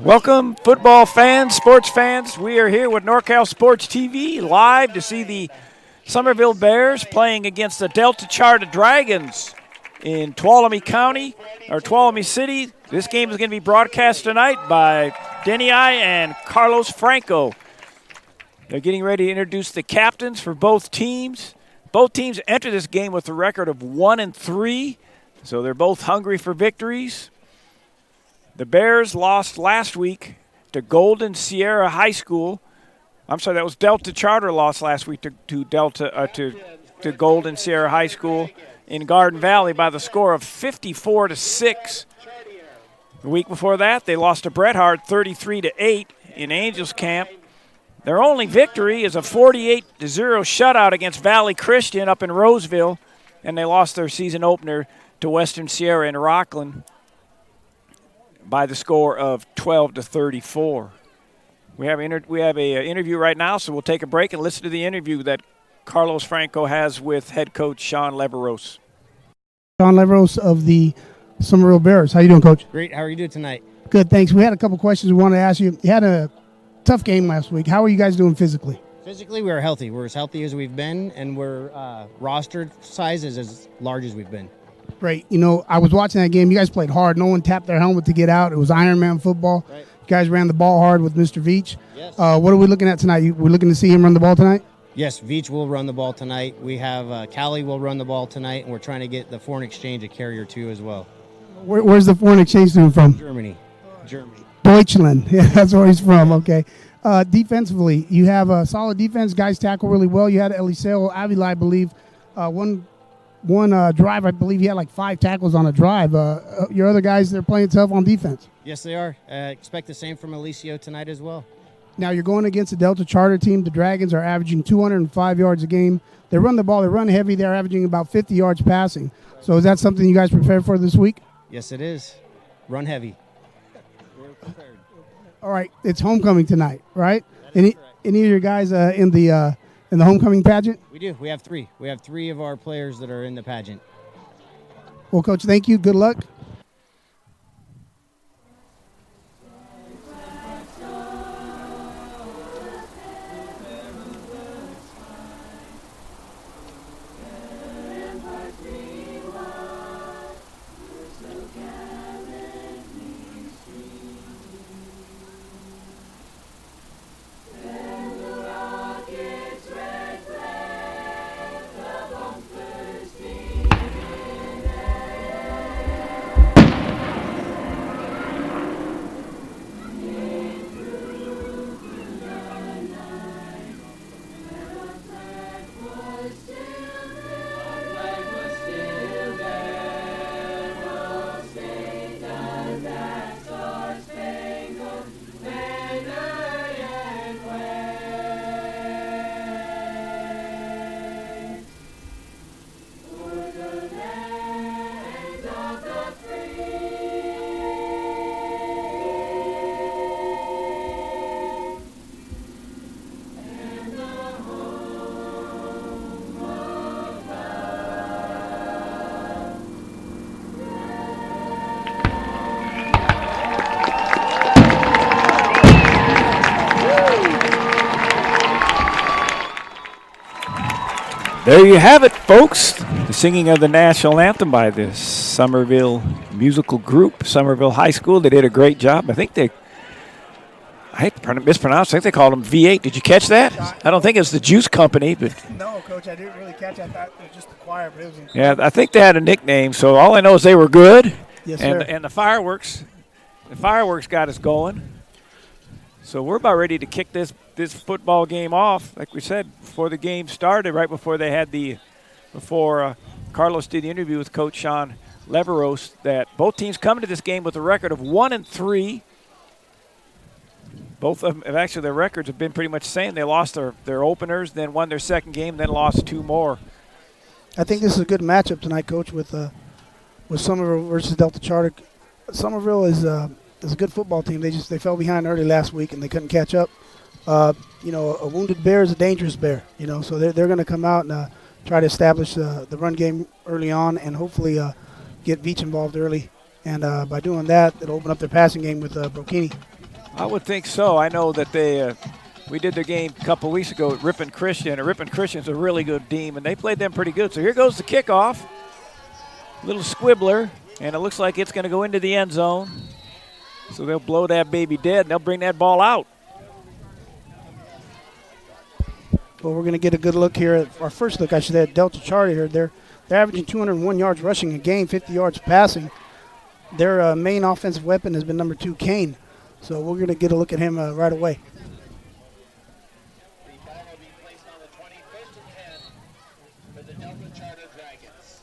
Welcome, football fans, sports fans. We are here with NorCal Sports TV live to see the Summerville Bears playing against the Delta Charter Dragons in Tuolumne County, or Tuolumne City. This game is going to be broadcast tonight by Denny and Carlos Franco. They're getting ready to introduce the captains for both teams. Both teams enter this game with a record of 1-3, so they're both hungry for victories. The Bears lost last week to Golden Sierra High School. I'm sorry, that was Delta Charter lost last week to Golden Sierra High School in Garden Valley by the score of 54-6. The week before that, they lost to Bret Harte 33-8 in Angels Camp. Their only victory is a 48-0 shutout against Valley Christian up in Roseville, and they lost their season opener to Western Sierra in Rockland by the score of 12-34. We have an interview right now, so we'll take a break and listen to the interview that Carlos Franco has with head coach Sean Leveros. Sean Leveros of the Summerville Bears. How you doing, Coach? Great. How are you doing tonight? Good, thanks. We had a couple questions we wanted to ask you. You had a tough game last week. How are you guys doing physically? Physically, we're healthy. We're as healthy as we've been, and we're roster size is as large as we've been. Great. You know, I was watching that game. You guys played hard. No one tapped their helmet to get out. It was Ironman football. Right. You guys ran the ball hard with Mr. Veach. Yes. What are we looking at tonight? We're looking to see him run the ball tonight? Yes, Veach will run the ball tonight. We have Callie will run the ball tonight, and we're trying to get the foreign exchange a carrier too as well. Where's the foreign exchange student from? Germany. Deutschland. Yeah, that's where he's from. Okay. Defensively, you have a solid defense. Guys tackle really well. You had Eliseo Avila, I believe, one drive. I believe he had like 5 tackles on a drive. Your other guys, they're playing tough on defense. Yes, they are. Expect the same from Eliseo tonight as well. Now you're going against the Delta Charter team. The Dragons are averaging 205 yards a game. They run the ball. They run heavy. They're averaging about 50 yards passing. So is that something you guys prepare for this week? Yes, it is. Run heavy. We're prepared. All right. It's homecoming tonight, right? Any of your guys in the homecoming pageant? We do. We have 3. We have 3 of our players that are in the pageant. Well, Coach, thank you. Good luck. There you have it, folks. The singing of the national anthem by the Summerville musical group, Summerville High School. They did a great job. I hate to mispronounce. I think they called them V8. Did you catch that? I don't think it's the Juice Company, but No, Coach, I didn't really catch it. I thought it was just the choir, but it was incredible. yeah, I think they had a nickname. So all I know is they were good. Yes, sir. And the fireworks got us going. So we're about ready to kick this football game off. Like we said, before the game started, right before Carlos did the interview with Coach Sean Leveros, that both teams coming to this game with a record of 1-3. Both of them, actually, their records have been pretty much the same. They lost their openers, then won their second game, then lost 2 more. I think this is a good matchup tonight, Coach, with Summerville versus Delta Charter. Summerville is a good football team. They fell behind early last week and they couldn't catch up. A wounded bear is a dangerous bear. So they're going to come out and try to establish the run game early on and hopefully get Veach involved early. And by doing that, it'll open up their passing game with Brocchini. I would think so. I know that we did their game a couple weeks ago at Ripon Christian, and Ripon Christian's a really good team, and they played them pretty good. So here goes the kickoff. Little squibbler, and it looks like it's going to go into the end zone. So they'll blow that baby dead, and they'll bring that ball out. Well, we're going to get a good look here at our first look, I should say, at Delta Charter here. They're averaging 201 yards rushing a game, 50 yards passing. Their main offensive weapon has been number 2, Kane. So we're going to get a look at him right away. The ball will be placed on the 21st and 10 for the Delta Charter Dragons.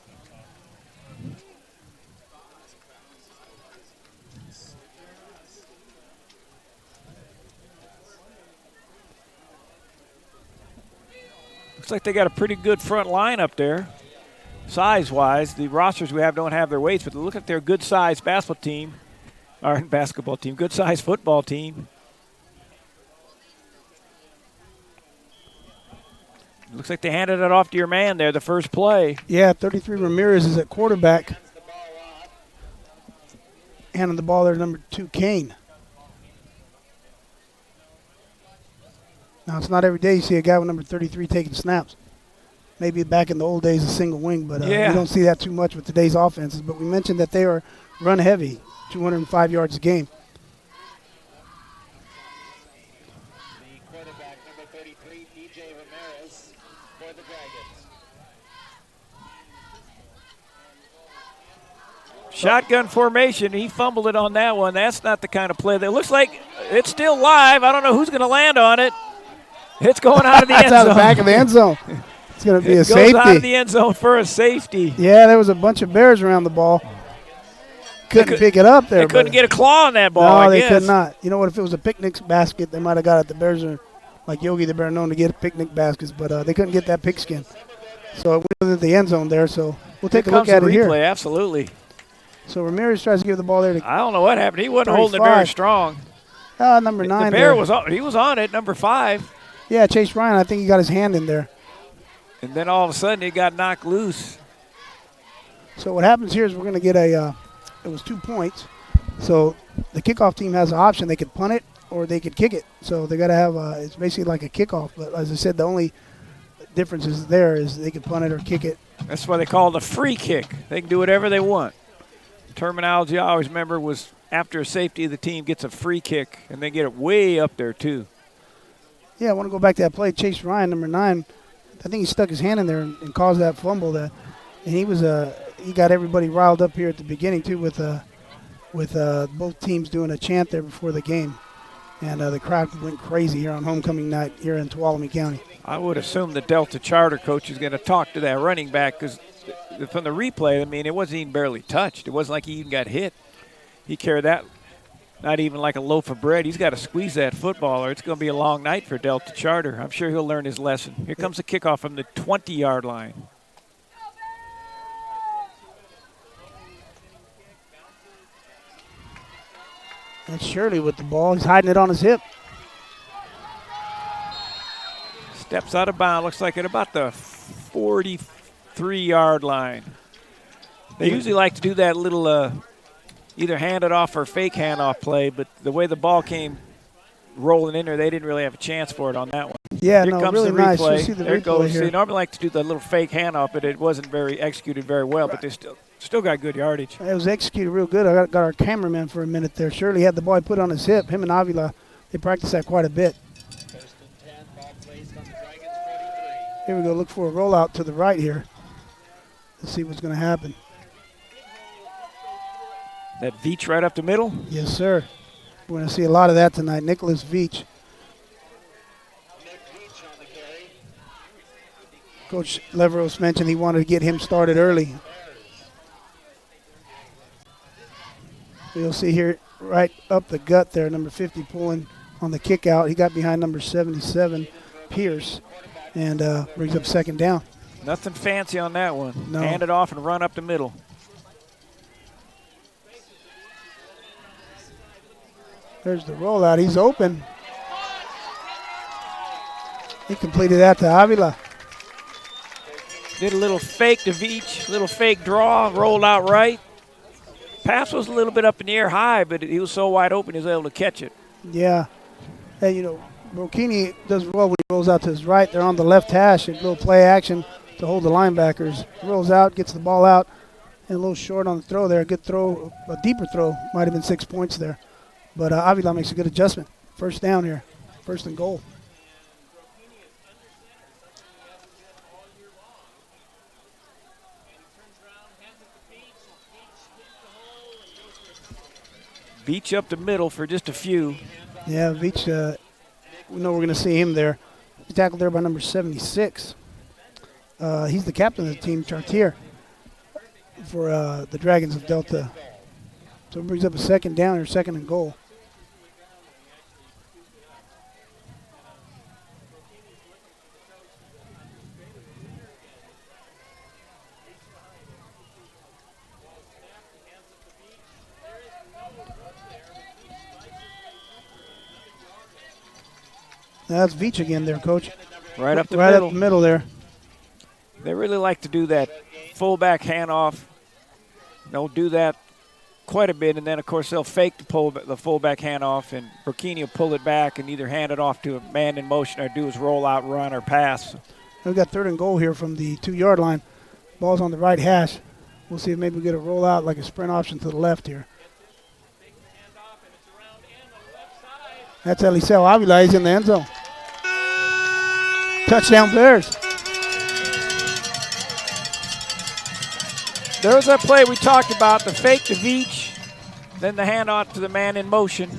Looks like they got a pretty good front line up there. Size-wise, the rosters we have don't have their weights, but look at their good-sized basketball team. Or basketball team, good-sized football team. Looks like they handed it off to your man there, the first play. Yeah, 33 Ramirez is at quarterback. Handing the ball there to number 2, Kane. Now, it's not every day you see a guy with number 33 taking snaps. Maybe back in the old days, a single wing, but we don't see that too much with today's offenses. But we mentioned that they are run heavy, 205 yards a game. The quarterback, number 33, DJ Ramirez, for the Dragons. Shotgun formation. He fumbled it on that one. That's not the kind of play. That looks like it's still live. I don't know who's going to land on it. It's going out of the end It's zone. out of the back of the end zone. It's going to be a safety. It goes out of the end zone for a safety. Yeah, there was a bunch of Bears around the ball. Couldn't pick it up there. They couldn't get a claw on that ball, No, I they guess. could not. You know what? If it was a picnic basket, they might have got it. The Bears are, like Yogi, the Bear known to get picnic baskets, but they couldn't get that pigskin. So it went into the end zone there. So we'll take a look at it here. Replay, absolutely. So Ramirez tries to give the ball there to I don't know what happened. He wasn't holding it 35. very strong. number 9. The Bear was on it, number 5. Yeah, Chase Ryan. I think he got his hand in there. And then all of a sudden it got knocked loose. So what happens here is we're going to get it was 2 points. So the kickoff team has an option. They could punt it or they could kick it. So they got to have it's basically like a kickoff. But as I said, the only difference is they can punt it or kick it. That's why they call it a free kick. They can do whatever they want. Terminology I always remember was after a safety of the team gets a free kick, and they get it way up there too. Yeah, I want to go back to that play. Chase Ryan, number 9, I think he stuck his hand in there and caused that fumble. And he was he got everybody riled up here at the beginning too with both teams doing a chant there before the game, and the crowd went crazy here on homecoming night here in Tuolumne County. I would assume the Delta Charter coach is going to talk to that running back because from the replay, I mean, it wasn't even barely touched. It wasn't like he even got hit. He carried that not even like a loaf of bread. He's got to squeeze that football or it's going to be a long night for Delta Charter. I'm sure he'll learn his lesson. Here comes the kickoff from the 20-yard line. And Shirley with the ball. He's hiding it on his hip. Steps out of bounds. Looks like at about the 43-yard line. They usually like to do that little either hand it off or fake handoff play, but the way the ball came rolling in there, they didn't really have a chance for it on that one. Yeah, Here no, comes really the nice. replay. You'll see the There it replay goes. here. They normally like to do the little fake handoff, but it wasn't very executed very well, but they still got good yardage. It was executed real good. I got our cameraman for a minute there. Shirley had the ball put on his hip. Him and Avila, they practiced that quite a bit. First and 10, ball placed on the Dragons 43. Here we go. Look for a rollout to the right here. Let's see what's going to happen. That Veach right up the middle. Yes, sir. We're going to see a lot of that tonight. Nicholas Veach. Nick Beach on the carry. Coach Leveros mentioned he wanted to get him started early. You'll see here right up the gut there, number 50 pulling on the kick out. He got behind number 77, Pierce, and brings up second down. Nothing fancy on that one. No. Hand it off and run up the middle. There's the rollout. He's open. He completed that to Avila. Did a little fake to Veach, little fake draw, rolled out right. Pass was a little bit up in the air high, but he was so wide open he was able to catch it. Yeah. And, you know, Brokini does well when he rolls out to his right. They're on the left hash. A little play action to hold the linebackers. Rolls out, gets the ball out, and a little short on the throw there. A good throw, a deeper throw. Might have been 6 points there. But Avila makes a good adjustment. First down here. First and goal. Veach up the middle for just a few. Yeah, Veach, we know we're going to see him there. He's tackled there by number 76. He's the captain of the team, Chartier, for the Dragons of Delta. So it brings up a second down or second and goal. That's Veach again there, Coach. Right up the right middle. Up the middle there. They really like to do that fullback handoff. They'll do that quite a bit, and then, of course, they'll fake the fullback handoff, and Burkini will pull it back and either hand it off to a man in motion or do his rollout run or pass. We've got 3rd and goal here from the 2-yard line. Ball's on the right hash. We'll see if maybe we get a rollout like a sprint option to the left here. That's Eliseo Avila. He's in the end zone. Touchdown Bears. There was that play we talked about, the fake to Veach, then the handoff to the man in motion.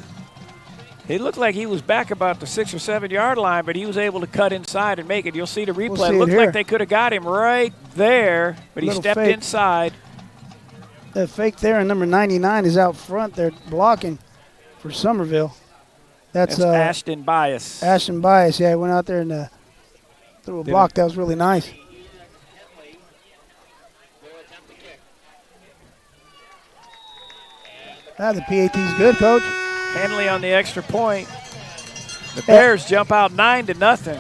It looked like he was back about the 6 or 7 yard line, but he was able to cut inside and make it. You'll see the replay. We'll see it looked here. like they could have got him right there, but he stepped fake. inside. The fake there, and number 99 is out front. They're blocking for Summerville. That's Ashton Bias. Ashton Bias, yeah, he went out there and threw a block. That was really nice. The PAT's good, Coach. Henley on the extra point. The Bears jump out 9-0.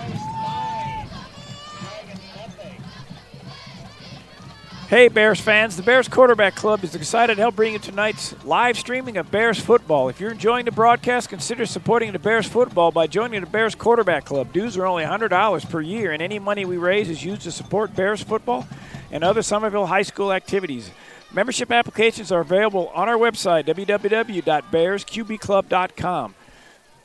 Hey, Bears fans, the Bears Quarterback Club is excited to help bring you tonight's live streaming of Bears football. If you're enjoying the broadcast, consider supporting the Bears football by joining the Bears Quarterback Club. Dues are only $100 per year, and any money we raise is used to support Bears football and other Summerville High School activities. Membership applications are available on our website, www.bearsqbclub.com.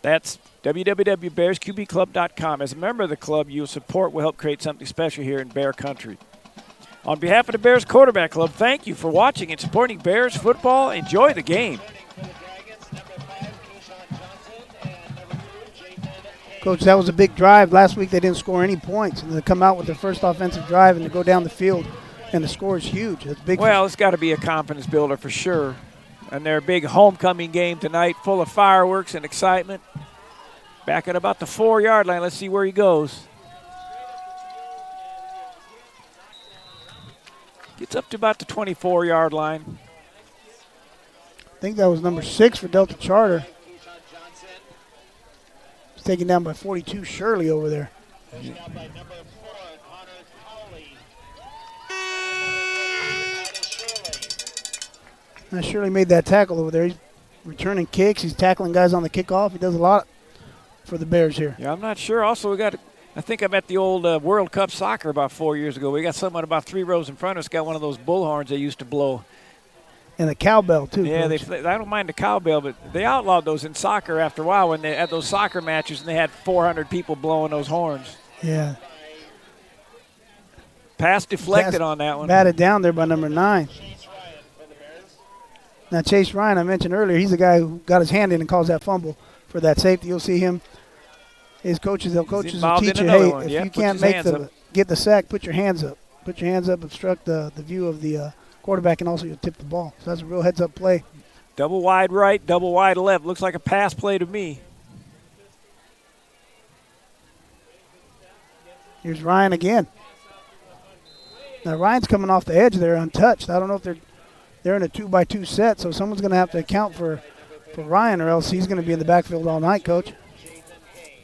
That's www.bearsqbclub.com. As a member of the club, your support will help create something special here in Bear Country. On behalf of the Bears Quarterback Club, thank you for watching and supporting Bears football. Enjoy the game. Coach, that was a big drive. Last week they didn't score any points, and they come out with their first offensive drive and they go down the field, and the score is huge. It's big. Well, it's got to be a confidence builder for sure. And their big homecoming game tonight, full of fireworks and excitement. Back at about the 4-yard line. Let's see where he goes. Gets up to about the 24-yard line. I think that was number 6 for Delta Charter. He's taken down by 42, Shirley over there. Now Shirley made that tackle over there. He's returning kicks. He's tackling guys on the kickoff. He does a lot for the Bears here. Yeah, I'm not sure. Also, we got, I think I'm at the old World Cup soccer about 4 years ago. We got someone about 3 rows in front of us got one of those bullhorns they used to blow. And the cowbell, too. Yeah, Coach. I don't mind the cowbell, but they outlawed those in soccer after a while when they had those soccer matches and they had 400 people blowing those horns. Yeah. Pass deflected on that one. Batted down there by number 9. Now, Chase Ryan, I mentioned earlier, he's the guy who got his hand in and caused that fumble for that safety. You'll see him. His coaches will teach you, hey, if you can't get the sack, put your hands up. Put your hands up, obstruct the view of the quarterback, and also you'll tip the ball. So that's a real heads-up play. Double wide right, double wide left. Looks like a pass play to me. Here's Ryan again. Now, Ryan's coming off the edge there untouched. I don't know if they're in a 2-by-2 set, so someone's going to have to account for Ryan, or else he's going to be in the backfield all night, Coach.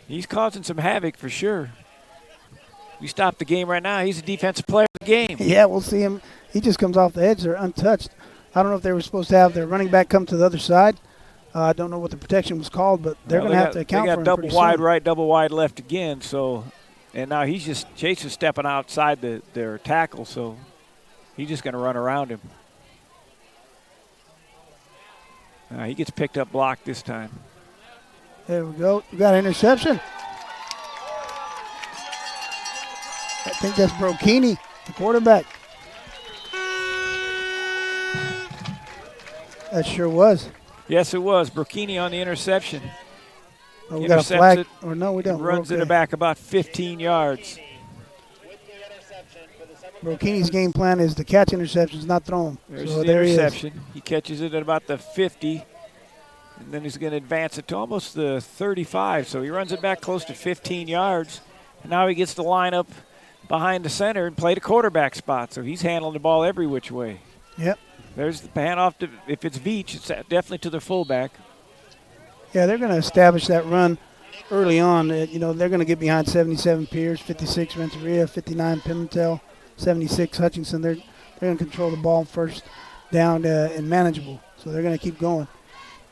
He's causing some havoc for sure. We stop the game right now. He's a defensive player of the game. Yeah, we'll see him. He just comes off the edge. They're untouched. I don't know if they were supposed to have their running back come to the other side. I don't know what the protection was called, but they're going to have to account for him. They got double wide right, double wide left again. So, and now Chase is stepping outside their tackle, so he's just going to run around him. He gets picked up blocked this time. There we go. We got an interception. I think that's Brokini, the quarterback. That sure was. Yes, it was. Brokini on the interception. Oh, we got a flag. Or no, we don't. Runs it back about 15 yards. Brokini's game plan is to catch interceptions, not throw them. There's the interception. He catches it at about the 50, and then he's going to advance it to almost the 35. So he runs it back close to 15 yards. And now he gets to line up behind the center and play the quarterback spot. So he's handling the ball every which way. Yep. There's the handoff to, if it's Veach, it's definitely to the fullback. Yeah, they're going to establish that run early on. They're going to get behind 77 Pierce, 56 Renteria, 59 Pimentel, 76 Hutchinson. They're going to control the ball first down and manageable. So they're going to keep going.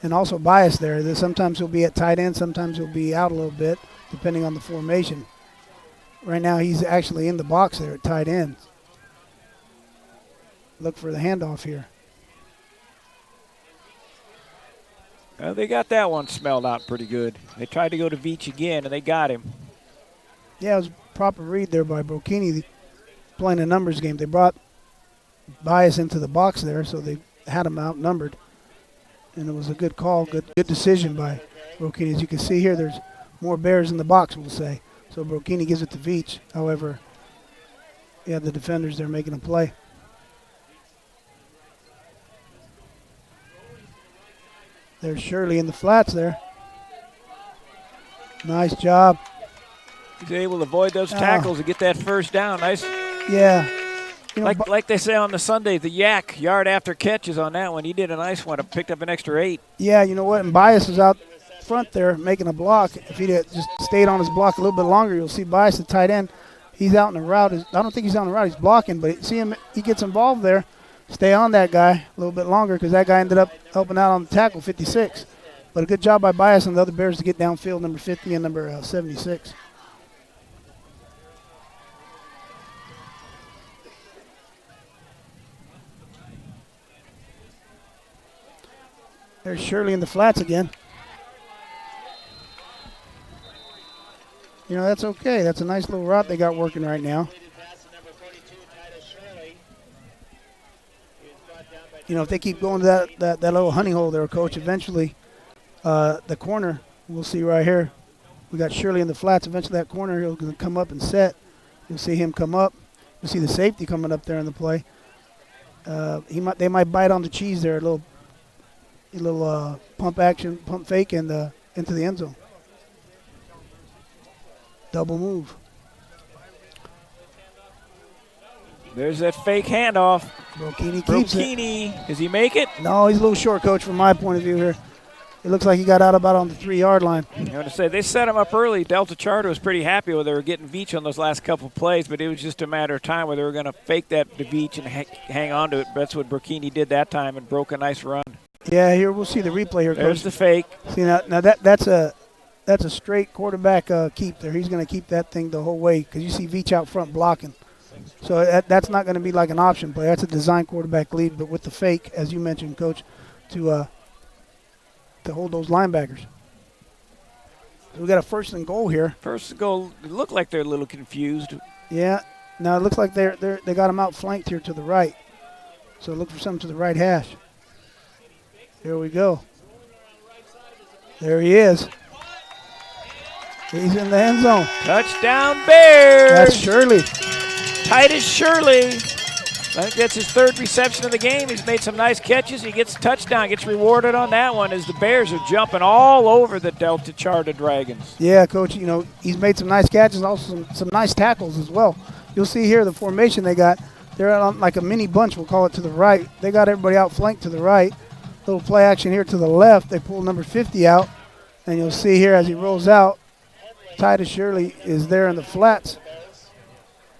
And also bias there. Sometimes he'll be at tight end, sometimes he'll be out a little bit, depending on the formation. Right now he's actually in the box there at tight end. Look for the handoff here. They got that one smelled out pretty good. They tried to go to Veach again, and they got him. Yeah, it was a proper read there by Brocchini playing a numbers game. They brought bias into the box there, so they had him outnumbered. And it was a good call, good decision by Brocchini. As you can see here, there's more Bears in the box, we'll say. So Brocchini gives it to Veach. However, yeah, the defenders there making a play. There's Shirley in the flats there. Nice job. He's able to avoid those tackles and get that first down. Nice. Yeah. Like they say on the Sunday, the yak, yard after catches on that one. He did a nice one. Picked up an extra 8. Yeah, you know what? And Bias is out front there making a block. If he'd just stayed on his block a little bit longer, you'll see Bias, the tight end. He's out in the route. I don't think he's on the route. He's blocking, but see him. He gets involved there. Stay on that guy a little bit longer because that guy ended up helping out on the tackle, 56. But a good job by Bias and the other Bears to get downfield, number 50 and number 76. There's Shirley in the flats again. That's okay. That's a nice little route they got working right now. If they keep going to that little honey hole there, Coach, eventually the corner, we'll see right here. We got Shirley in the flats. Eventually that corner, he'll come up and set. You'll see him come up. You'll see the safety coming up there in the play. They might bite on the cheese there, a little pump action, pump fake, and into the end zone. Double move. There's that fake handoff. Brocchini keeps it. Does he make it? No, he's a little short, Coach, from my point of view here. It looks like he got out about on the 3-yard line. I want to say they set him up early. Delta Charter was pretty happy when they were getting Veach on those last couple plays, but it was just a matter of time where they were going to fake that to Veach and hang on to it. That's what Brocchini did that time and broke a nice run. Yeah, here we'll see the replay here, Coach. There's the fake. See now that's a straight quarterback keep there. He's going to keep that thing the whole way because you see Veach out front blocking. So that's not going to be like an option play. That's a design quarterback lead, but with the fake, as you mentioned, Coach, to hold those linebackers. So we got a 1st and goal here. 1st and goal. It looked like they're a little confused. Yeah. Now it looks like they got him outflanked here to the right. So look for something to the right hash. Here we go. There he is. He's in the end zone. Touchdown Bears. That's Shirley. Titus Shirley. I think that's his 3rd reception of the game. He's made some nice catches. He gets a touchdown, gets rewarded on that one as the Bears are jumping all over the Delta Charter Dragons. Yeah, Coach, he's made some nice catches, also some nice tackles as well. You'll see here the formation they got. They're on like a mini bunch, we'll call it, to the right. They got everybody outflanked to the right. Little play action here to the left. They pull number 50 out. And you'll see here as he rolls out, Titus Shirley is there in the flats.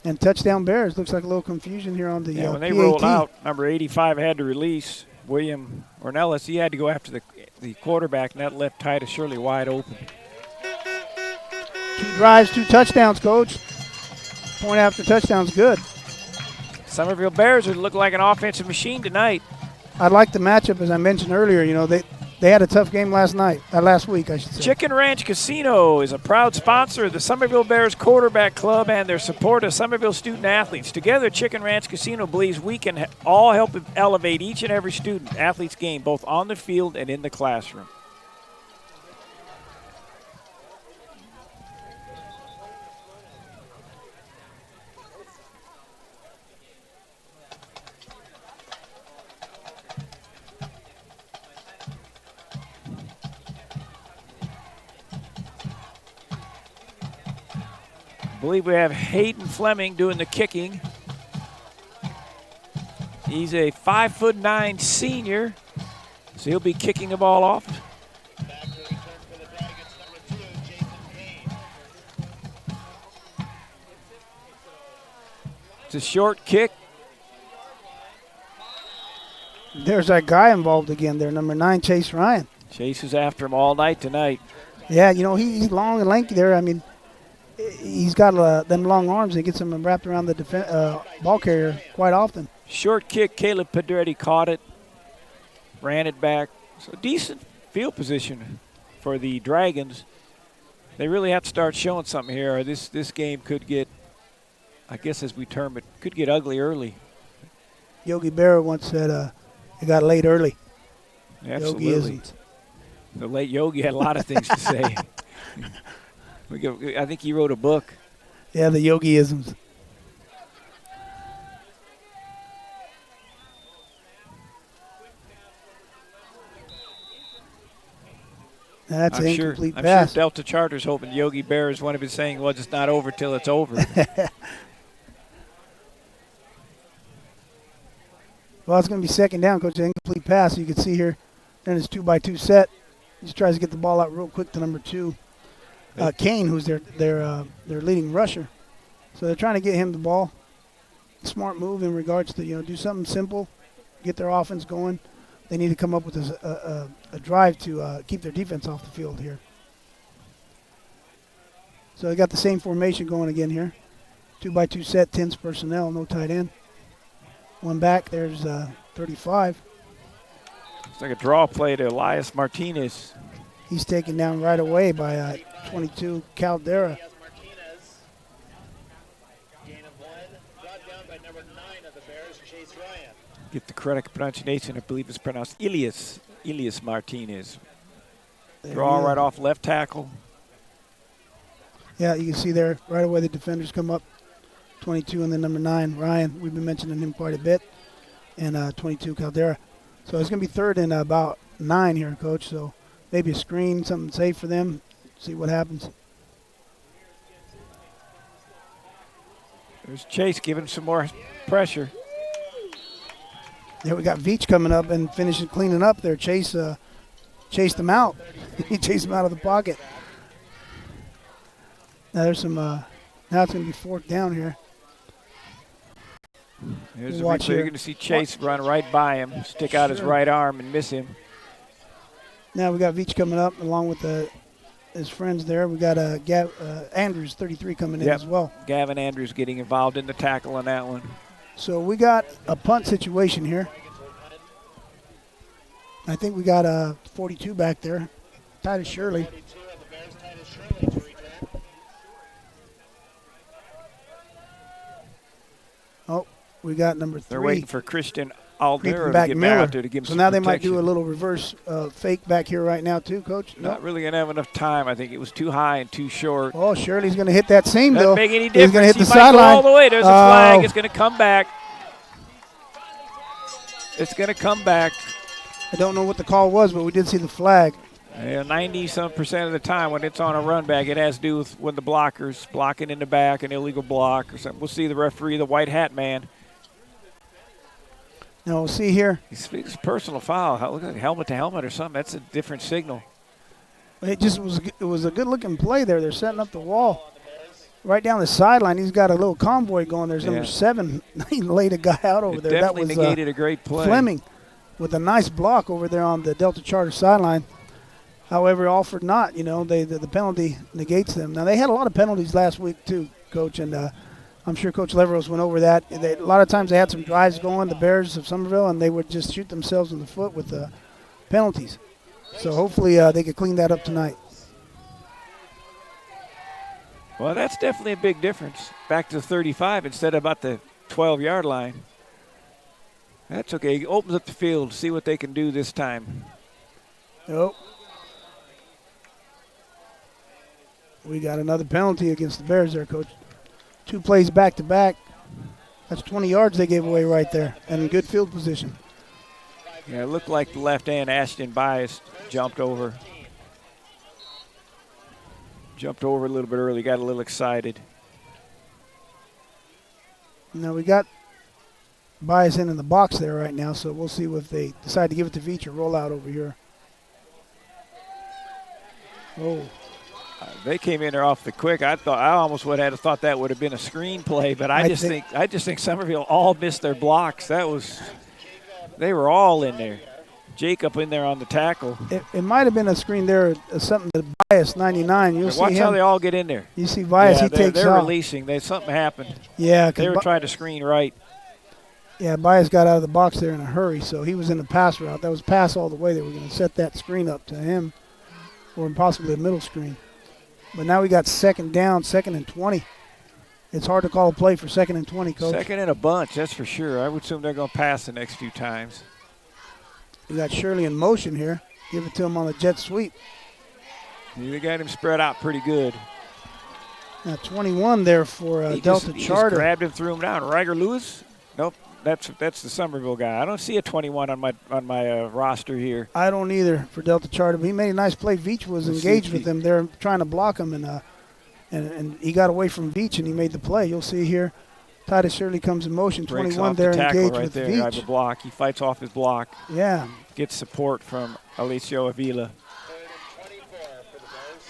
And touchdown Bears. Looks like a little confusion here on the when they PAT. rolled out, number 85 had to release William Ornelas. He had to go after the quarterback, and that left Titus Shirley wide open. 2 drives, 2 touchdowns, Coach. Point after touchdown's good. Summerville Bears would look like an offensive machine tonight. I like the matchup, as I mentioned earlier. They had a tough game last week, I should say. Chicken Ranch Casino is a proud sponsor of the Summerville Bears Quarterback Club and their support of Summerville student athletes. Together, Chicken Ranch Casino believes we can all help elevate each and every student athlete's game, both on the field and in the classroom. I believe we have Hayden Fleming doing the kicking. He's a 5'9" senior, so he'll be kicking the ball off. a short kick. There's that guy involved again there, number 9, Chase Ryan. Chase is after him all night tonight. Yeah, you know, he's long and lanky there. I mean, he's got them long arms. He gets them wrapped around the ball carrier quite often. Short kick, Caleb Pedretti caught it, ran it back. So decent field position for the Dragons. They really have to start showing something here, or this game could get, I guess as we term it, could get ugly early. Yogi Berra once said it got late early. Absolutely. The late Yogi had a lot of things to say. I think he wrote a book. Yeah, the Yogi-isms. That's an incomplete pass. I'm sure Delta Charter's hoping Yogi Berra is one of his saying, well, it's not over till it's over. Well, it's going to be second down, Coach. An incomplete pass. You can see here in his 2-by-2 set. He just tries to get the ball out real quick to number 2, Kane, who's their leading rusher. So they're trying to get him the ball. Smart move in regards to, do something simple, get their offense going. They need to come up with a drive to keep their defense off the field here. So they got the same formation going again here. 2-by-2 set, 10s personnel, no tight end. One back, there's 35. It's like a draw play to Elias Martinez. He's taken down right away by 22, Caldera. Martinez. Gain of 1. Brought down by number 9 of the Bears, Chase Ryan. Get the correct pronunciation. I believe it's pronounced Elias Martinez. Draw right off left tackle. Yeah, you can see there right away the defenders come up. 22 and then number 9, Ryan. We've been mentioning him quite a bit. And 22, Caldera. So it's going to be third and about 9 here, Coach. So maybe a screen, something safe for them. See what happens. There's Chase giving some more pressure. Yeah, we got Veach coming up and finishing cleaning up there. Chase chased him out. He chased him out of the pocket. Now there's some. Now it's going to be fourth down here. Here's we'll you're going to see Chase run right by him, stick out his right arm and miss him. Now we got Veach coming up along with his friends there. We got Andrews, 33, coming in as well. Gavin Andrews getting involved in the tackle on that one. So we got a punt situation here. I think we got a 42 back there. Titus Shirley. Oh, we got number 3. They're waiting for Christian Aldera back to get Miller. back out there to give him so some now protection. They might do a little reverse fake back here right now too, Coach. Not really going to have enough time. I think it was too high and too short. Oh, Shirley's going to hit that seam, Doesn't though. make any difference. He's going to hit the might go sideline. all the way. There's a flag. It's going to come back. It's going to come back. I don't know what the call was, but we did see the flag. 90-some% of the time when it's on a run back, it has to do with when the blocker's blocking in the back, an illegal block or something. We'll see the referee, the white hat man. Now we'll see here. It's a personal foul. Look like helmet to helmet or something. That's a different signal. It was a good-looking play there. They're setting up the wall. Right down the sideline, he's got a little convoy going. There's number 7. He laid a guy out over there. That was negated a great play. Fleming with a nice block over there on the Delta Charter sideline. However, Alford not. The penalty negates them. Now, they had a lot of penalties last week too, Coach, and I'm sure Coach Leveros went over that. A lot of times they had some drives going, the Bears of Summerville, and they would just shoot themselves in the foot with the penalties. So hopefully they could clean that up tonight. Well, that's definitely a big difference. Back to the 35 instead of about the 12-yard line. That's okay. He opens up the field, see what they can do this time. Nope. We got another penalty against the Bears there, Coach. 2 plays back-to-back. That's 20 yards they gave away right there, and in good field position. Yeah, it looked like the left end, Ashton Bias, jumped over. Jumped over a little bit early, got a little excited. Now we got Bias in the box there right now, so we'll see if they decide to give it to Veach or roll out over here. Oh. They came in there off the quick. I almost would have thought that would have been a screen play, but I just think Summerville all missed their blocks. They were all in there. Jacob in there on the tackle. It might have been a screen there, something that Bias 99. You'll see watch him. how they all get in there. You see Bias, he takes they're off. releasing. Something happened. Yeah, they were trying to screen right. Yeah, Bias got out of the box there in a hurry, so he was in the pass route. That was pass all the way. They were going to set that screen up to him, or possibly a middle screen. But now we got second down, 2nd and 20. It's hard to call a play for 2nd and 20, Coach. Second and a bunch, that's for sure. I would assume they're going to pass the next few times. We got Shirley in motion here. Give it to him on a jet sweep. They got him spread out pretty good. Now 21 there for Delta Charter. He just grabbed him, threw him down. Riger Lewis? Nope, that's the Summerville guy. I don't see a 21 on my roster here. I don't either for Delta Charter, but he made a nice play. Veach was engaged with him there, trying to block him, and he got away from Veach, and he made the play. You'll see here, Titus Shirley comes in motion. Breaks 21 off there, the tackle engaged right with there. Veach. The block. He fights off his block. Yeah. Gets support from Alicio Avila.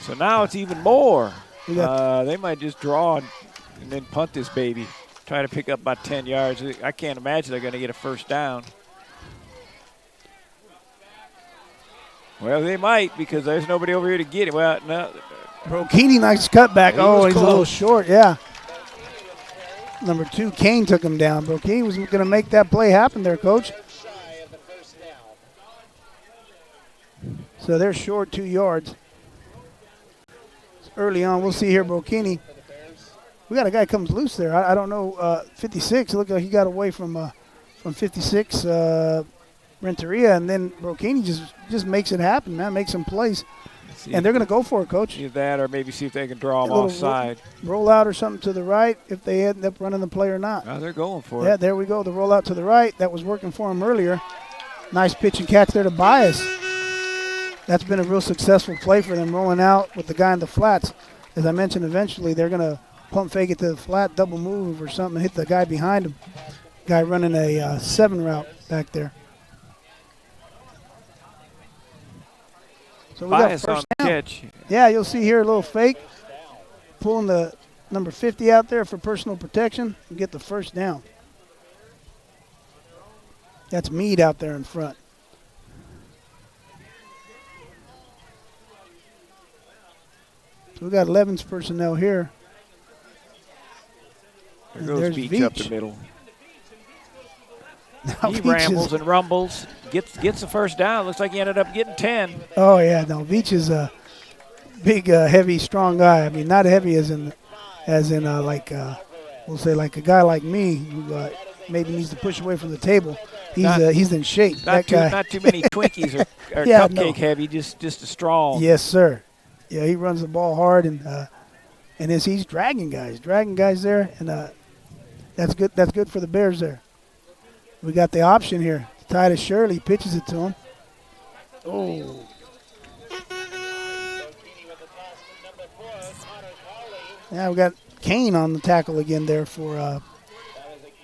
So now it's even more. They might just draw and then punt this baby. Try to pick up about 10 yards. I can't imagine they're going to get a first down. Well, they might because there's nobody over here to get it. Well, no. Brokini, nice cutback. Yeah, he's a little short, yeah. Number 2, Kane took him down. Brokini was going to make that play happen there, Coach. So they're short 2 yards. Early on, we'll see here Brokini. We got a guy comes loose there. I don't know, 56. It looked like he got away from 56, Renteria, and then Brokini just makes it happen, man, makes some plays. And they're going to go for it, Coach. Either that or maybe see if they can draw him offside. Roll out or something to the right if they end up running the play or not. Oh, they're going for it. Yeah, there we go. The roll out to the right. That was working for him earlier. Nice pitch and catch there to Bias. That's been a real successful play for them, rolling out with the guy in the flats. As I mentioned, eventually they're going to pump fake it to the flat, double move or something, hit the guy behind him. Guy running a 7 route back there. So we got first down. Catch. Yeah, you'll see here a little fake. Pulling the number 50 out there for personal protection and get the first down. That's Meade out there in front. So we got 11's personnel here. There goes Veach up the middle. Now he Veach rambles and rumbles, gets the first down. Looks like he ended up getting 10. Oh, yeah. No, Veach is a big, heavy, strong guy. I mean, not heavy as in we'll say like a guy like me who maybe needs to push away from the table. He's in shape. Not too many Twinkies or yeah, cupcake heavy, just a strong. Yes, sir. Yeah, he runs the ball hard and he's dragging guys there, and that's good. That's good for the Bears there. We got the option here. Titus Shirley pitches it to him. Oh. Yeah, we got Kane on the tackle again there for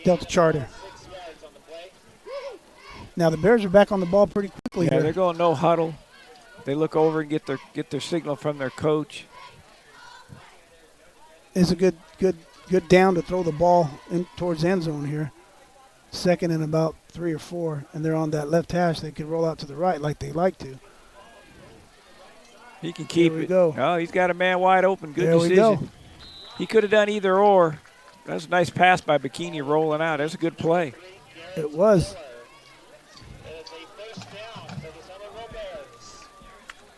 Delta Charter. Now the Bears are back on the ball pretty quickly. Yeah, they're going no huddle. They look over and get their signal from their coach. It's a good down to throw the ball in towards the end zone here. 2nd and about 3 or 4, and they're on that left hash. They could roll out to the right like they like to. He can keep it. Go. Oh, he's got a man wide open. Good there decision. We go. He could have done either or. That was a nice pass by Bikini rolling out. That's a good play. It was.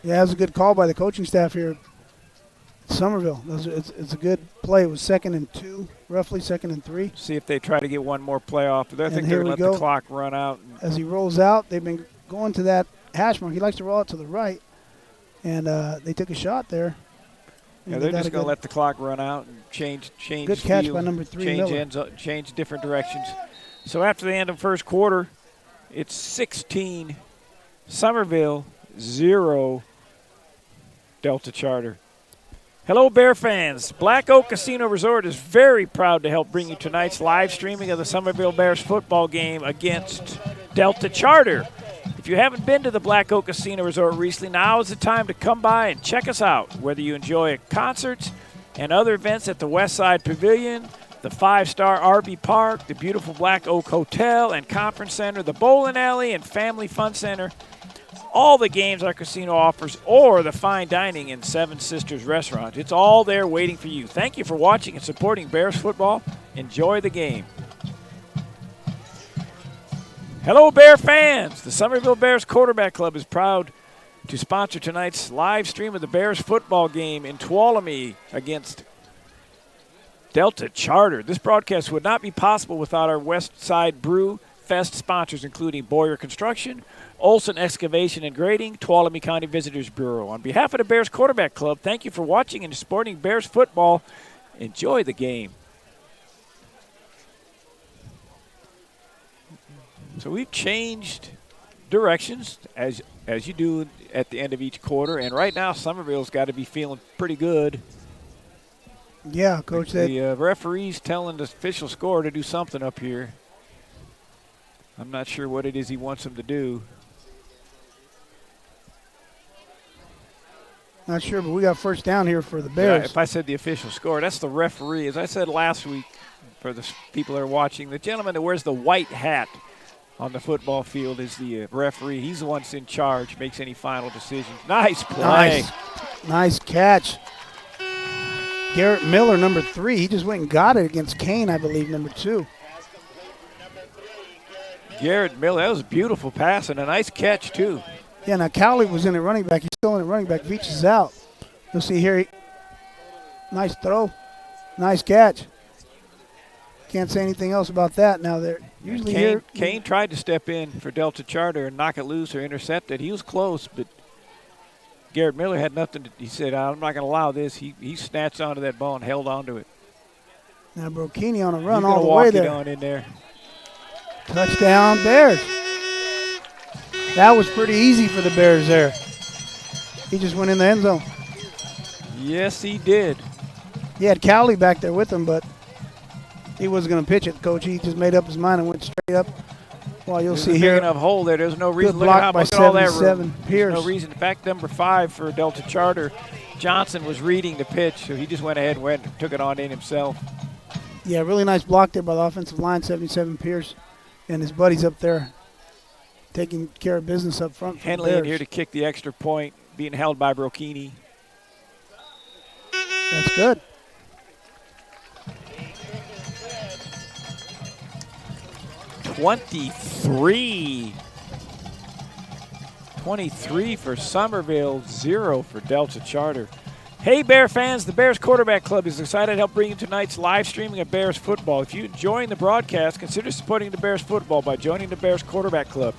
Yeah, it was a good call by the coaching staff here at Summerville. It's a good play. It was 2nd and 2, roughly 2nd and 3. See if they try to get one more play off. I think they're going to let the clock run out. As he rolls out, they've been going to that hash mark. He likes to roll out to the right, and they took a shot there. Yeah, they're just going to let the clock run out and change. Good catch field, by number 3, Miller. Change different directions. So after the end of first quarter, it's 16 Summerville, 0 Delta Charter. Hello, Bear fans. Black Oak Casino Resort is very proud to help bring you tonight's live streaming of the Summerville Bears football game against Delta Charter. If If you haven't been to the Black Oak Casino Resort recently, now is the time to come by and check us out. Whether you enjoy concerts and other events at the Westside Pavilion, the 5-star RV Park, the beautiful Black Oak Hotel and Conference Center, the bowling alley and family fun center, all the games our casino offers, or the fine dining in Seven Sisters Restaurant. It's all there waiting for you. Thank you for watching and supporting Bears football. Enjoy the game. Hello, Bear fans. The Summerville Bears Quarterback Club is proud to sponsor tonight's live stream of the Bears football game in Tuolumne against Delta Charter. This broadcast would not be possible without our West Side Brew Fest sponsors, including Boyer Construction, Olson Excavation and Grading, Tuolumne County Visitors Bureau. On behalf of the Bears Quarterback Club, thank you for watching and supporting Bears football. Enjoy the game. So we've changed directions, as you do at the end of each quarter, and right now Summerville's got to be feeling pretty good. Yeah, Coach. The referee's telling the official score to do something up here. I'm not sure what it is he wants them to do. Not sure, but we got first down here for the Bears. Yeah, if I said the official score, that's the referee. As I said last week, for the people that are watching, the gentleman that wears the white hat on the football field is the referee. He's the one that's in charge, makes any final decisions. Nice play. Nice catch. Garrett Miller, number 3. He just went and got it against Kane, I believe, number 2. Garrett Miller, that was a beautiful pass and a nice catch, too. Yeah, now Cowley was in at running back. He's still in at running back. Veach is out. You'll see here. Nice throw. Nice catch. Can't say anything else about that. Now they're usually Kane tried to step in for Delta Charter and knock it loose or intercept it. He was close, but Garrett Miller had nothing to, he said, I'm not going to allow this. He snatched onto that ball and held onto it. Now Brocchini on a run He's all the walk way it there. on in there. Touchdown Bears. That was pretty easy for the Bears there. He just went in the end zone. Yes, he did. He had Cowley back there with him, but he wasn't going to pitch it, Coach. He just made up his mind and went straight up. Well, you'll see here. Big enough hole there. There's no reason. Good block by look at all that 77 room. Pierce. There's no reason. In fact, number 5 for Delta Charter, Johnson was reading the pitch, so he just went ahead and took it on in himself. Yeah, really nice block there by the offensive line, 77 Pierce, and his buddies up there taking care of business up front. Henley in here to kick the extra point, being held by Brocchini. That's good. $23 for Summerville, 0 for Delta Charter. Hey, Bear fans, the Bears Quarterback Club is excited to help bring you tonight's live streaming of Bears football. If you're enjoying the broadcast, consider supporting the Bears football by joining the Bears Quarterback Club.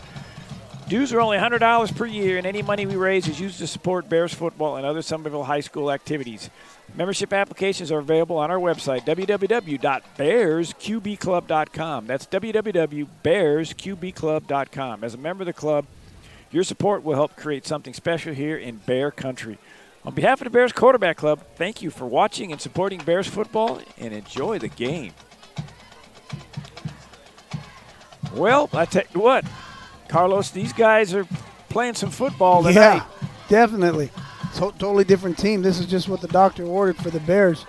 Dues are only $100 per year, and any money we raise is used to support Bears football and other Summerville High School activities. Membership applications are available on our website, www.bearsqbclub.com. That's www.bearsqbclub.com. As a member of the club, your support will help create something special here in Bear Country. On behalf of the Bears Quarterback Club, thank you for watching and supporting Bears football, and enjoy the game. Well, I tell you what, Carlos, these guys are playing some football tonight. Yeah, definitely. Totally different team. This is just what the doctor ordered for the Bears.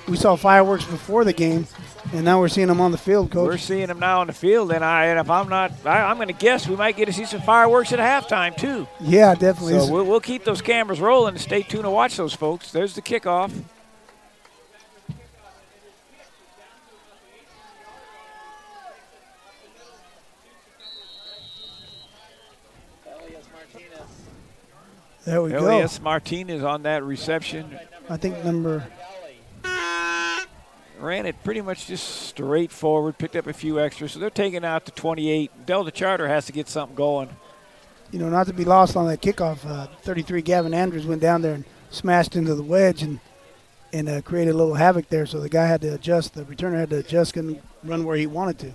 We saw fireworks before the game, and now we're seeing them on the field, Coach. We're seeing them now on the field, and if I'm not, I'm going to guess we might get to see some fireworks at halftime too. Yeah, definitely. So we'll keep those cameras rolling and stay tuned to watch those folks. There's the kickoff. There we go. Elias Martinez on that reception. I think number ran it pretty much just straight forward, picked up a few extras, so they're taking out to 28. Delta Charter has to get something going. You know, not to be lost on that kickoff, 33 Gavin Andrews went down there and smashed into the wedge and created a little havoc there, so the guy had to adjust. The returner had to adjust and run where he wanted to.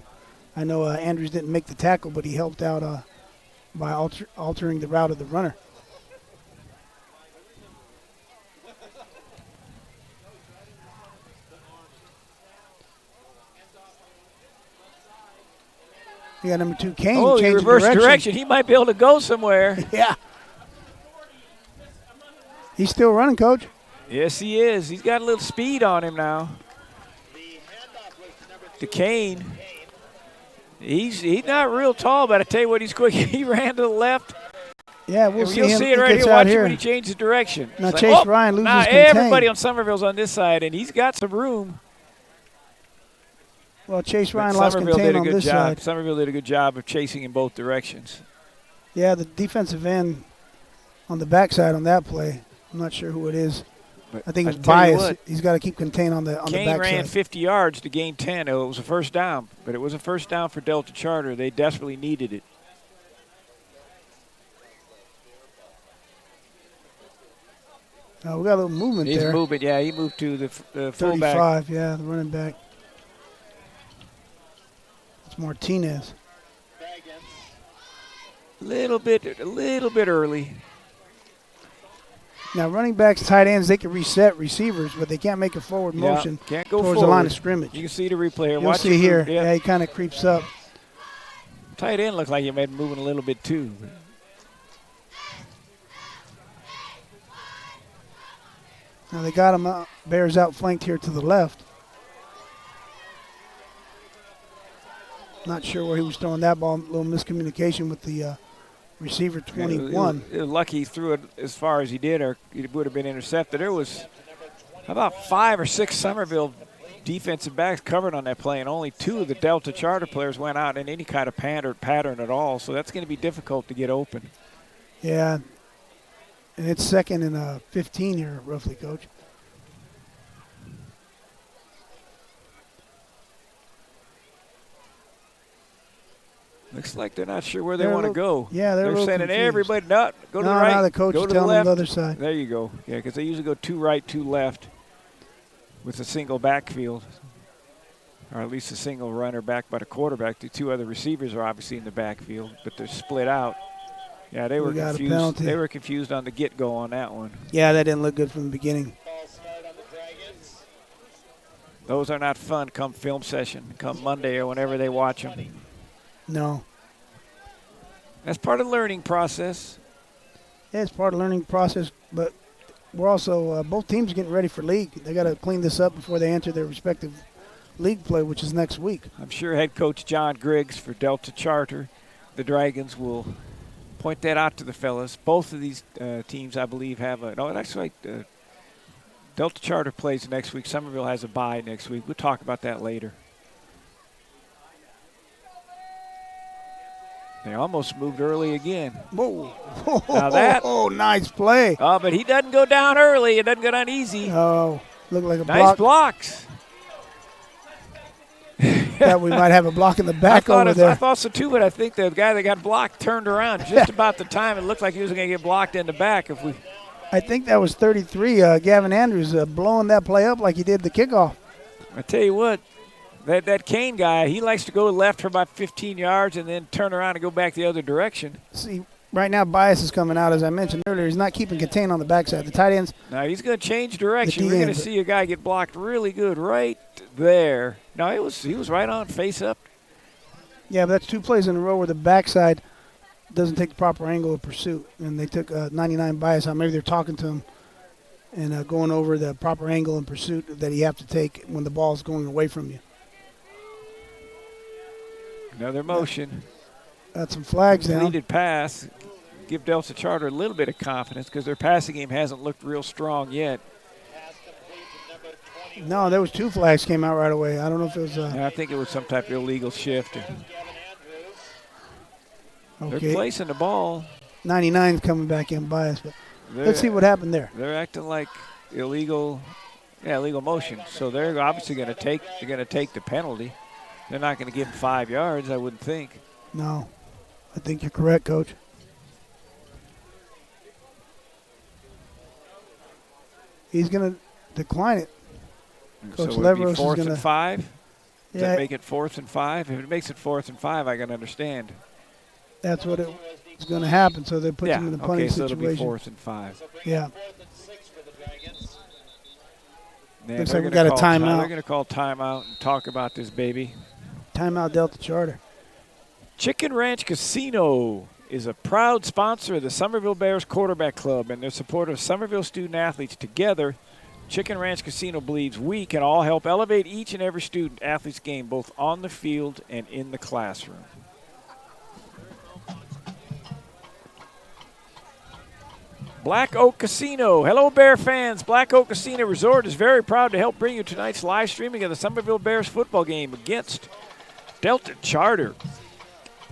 I know Andrews didn't make the tackle, but he helped out by altering the route of the runner. You got number 2, Kane. Oh, he changing reversed direction. He might be able to go somewhere. Yeah. He's still running, Coach. Yes, he is. He's got a little speed on him now. To Kane. He's not real tall, but I tell you what, he's quick. He ran to the left. Yeah, we'll see You'll him. see it He right gets here. out Watch here. him when he changes direction. Now It's Chase Ryan loses now contain. everybody on Summerville's on this side, and he's got some room. Well, Chase But Ryan lost Summerville contain did a on good this job. side. Summerville did a good job of chasing in both directions. Yeah, the defensive end on the backside on that play. I'm not sure who it is. But I think I it's tell you Bias. what, He's got to keep contain on the Kane backside. ran 50 yards to gain 10. It was a first down, but it was a first down for Delta Charter. They desperately needed it. We got a little movement He's there. moving, yeah. He moved to the fullback. 35, yeah, the running back. It's Martinez. A little bit early. Now, running backs, tight ends, they can reset receivers, but they can't make a forward Yeah, motion can't go towards forward. the line of scrimmage. You can see the replay here. You'll Watch see it here. move. Yeah. Yeah, he kind of creeps up. Tight end looked like he made moving a little bit too. Now they got him out. Bears outflanked here to the left. Not sure where he was throwing that ball. A little miscommunication with the receiver 21. It was lucky he threw it as far as he did, or it would have been intercepted. There was about 5 or 6 Summerville defensive backs covered on that play, and only 2 of the Delta Charter players went out in any kind of pattern at all. So that's going to be difficult to get open. Yeah. And it's 2nd and 15 here, roughly, Coach. Looks like they're not sure where they want to go. Yeah, they're sending confused. everybody, no, go to the No, right. now the coach go is to telling the them left. the other side. There you go. Yeah, because they usually go 2 right, 2 left with a single backfield, or at least a single runner back by the quarterback. The 2 other receivers are obviously in the backfield, but they're split out. Yeah, they were got a confused. penalty. They were confused on the get-go on that one. Yeah, that didn't look good from the beginning. Those are not fun come film session, come Monday or whenever they watch them. No. That's part of the learning process. Yeah, it's part of the learning process, but we're also, both teams getting ready for league. They got to clean this up before they enter their respective league play, which is next week. I'm sure head coach John Griggs for Delta Charter, the Dragons, will point that out to the fellas. Both of these teams, I believe, have a – no, that's right. Delta Charter plays next week. Summerville has a bye next week. We'll talk about that later. They almost moved early again. Whoa. Now that- Oh, nice play. Oh, but he doesn't go down early. It doesn't go down easy. Oh, looked like a Nice block. blocks. That we might have a block in the back over I there. thought so too, but I think the guy that got blocked turned around just about the time it looked like he was going to get blocked in the back. If we, I think that was 33. Gavin Andrews blowing that play up like he did the kickoff. I tell you what, that Kane guy, he likes to go left for about 15 yards and then turn around and go back the other direction. See, right now Bias is coming out, as I mentioned earlier. He's not keeping contain on the backside. The tight ends. Now he's going to change direction. We're DN, going to see a guy get blocked really good right there. No, he was right on, face up. Yeah, but that's 2 plays in a row where the backside doesn't take the proper angle of pursuit, and they took 99 Bias out. Maybe they're talking to him and going over the proper angle in pursuit that you have to take when the ball's going away from you. Another motion. Got some flags down. Completed pass. Give Delta Charter a little bit of confidence because their passing game hasn't looked real strong yet. No, there was 2 flags came out right away. I don't know if it was. I think it was some type of illegal shift. They're Okay, placing the ball. 99's coming back in Bias, but let's see what happened there. They're acting like illegal motion. So they're obviously going to take the penalty. They're not going to give him 5 yards, I wouldn't think. No, I think you're correct, Coach. He's going to decline it. Coach So it would be Leveros is 4th gonna- and 5. Does Yeah, that make it 4th and 5? If it makes it 4th and 5, I can understand. that's what it's going to happen. So they put him in the punting okay, so it'll be situation. 4th and 5. Yeah. Man, Looks they're like we gonna got a call timeout. They're going to call timeout and talk about this baby. Timeout Delta Charter. Chicken Ranch Casino is a proud sponsor of the Summerville Bears Quarterback Club and their support of Summerville student athletes. Together, Chicken Ranch Casino believes we can all help elevate each and every student athlete's game, both on the field and in the classroom. Black Oak Casino. Hello, Bear fans. Black Oak Casino Resort is very proud to help bring you tonight's live streaming of the Summerville Bears football game against Delta Charter.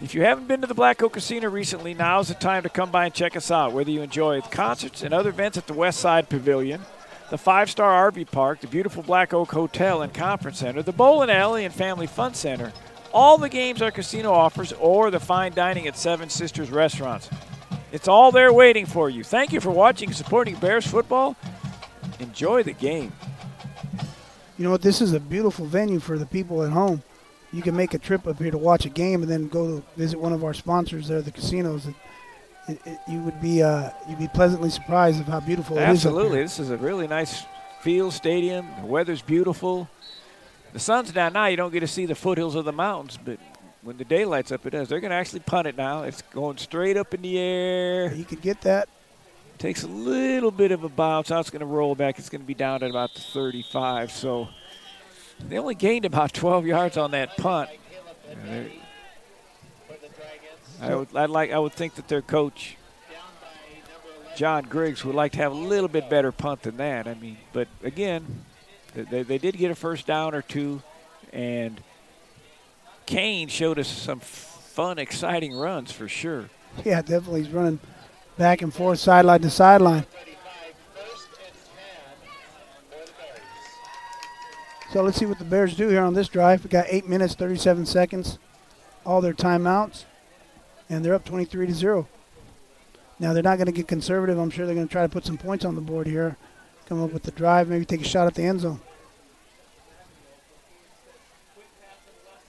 If you haven't been to the Black Oak Casino recently, now's the time to come by and check us out. Whether you enjoy concerts and other events at the West Side Pavilion, the 5-star RV Park, the beautiful Black Oak Hotel and Conference Center, the Bowling Alley and Family Fun Center, all the games our casino offers, or the fine dining at Seven Sisters Restaurants. It's all there waiting for you. Thank you for watching and supporting Bears football. Enjoy the game. You know what? This is a beautiful venue for the people at home. You can make a trip up here to watch a game and then go to visit one of our sponsors there, the casinos. You'd be pleasantly surprised of how beautiful it is. Absolutely. This is a really nice field, stadium. The weather's beautiful. The sun's down now. You don't get to see the foothills of the mountains, but when the daylight's up, it does. They're going to actually punt it now. It's going straight up in the air. You could get that. Takes a little bit of a bounce. Now it's going to roll back. It's going to be down at about the 35. So they only gained about 12 yards on that punt. I would think that their coach, John Griggs, would like to have a little bit better punt than that. I mean, but again, they did get a first down or two, and Kane showed us some fun, exciting runs for sure. Yeah, definitely. He's running back and forth, sideline to sideline. So let's see what the Bears do here on this drive. We got 8 minutes, 37 seconds, all their timeouts, and they're up 23-0. Now they're not going to get conservative. I'm sure they're going to try to put some points on the board here, come up with the drive, maybe take a shot at the end zone.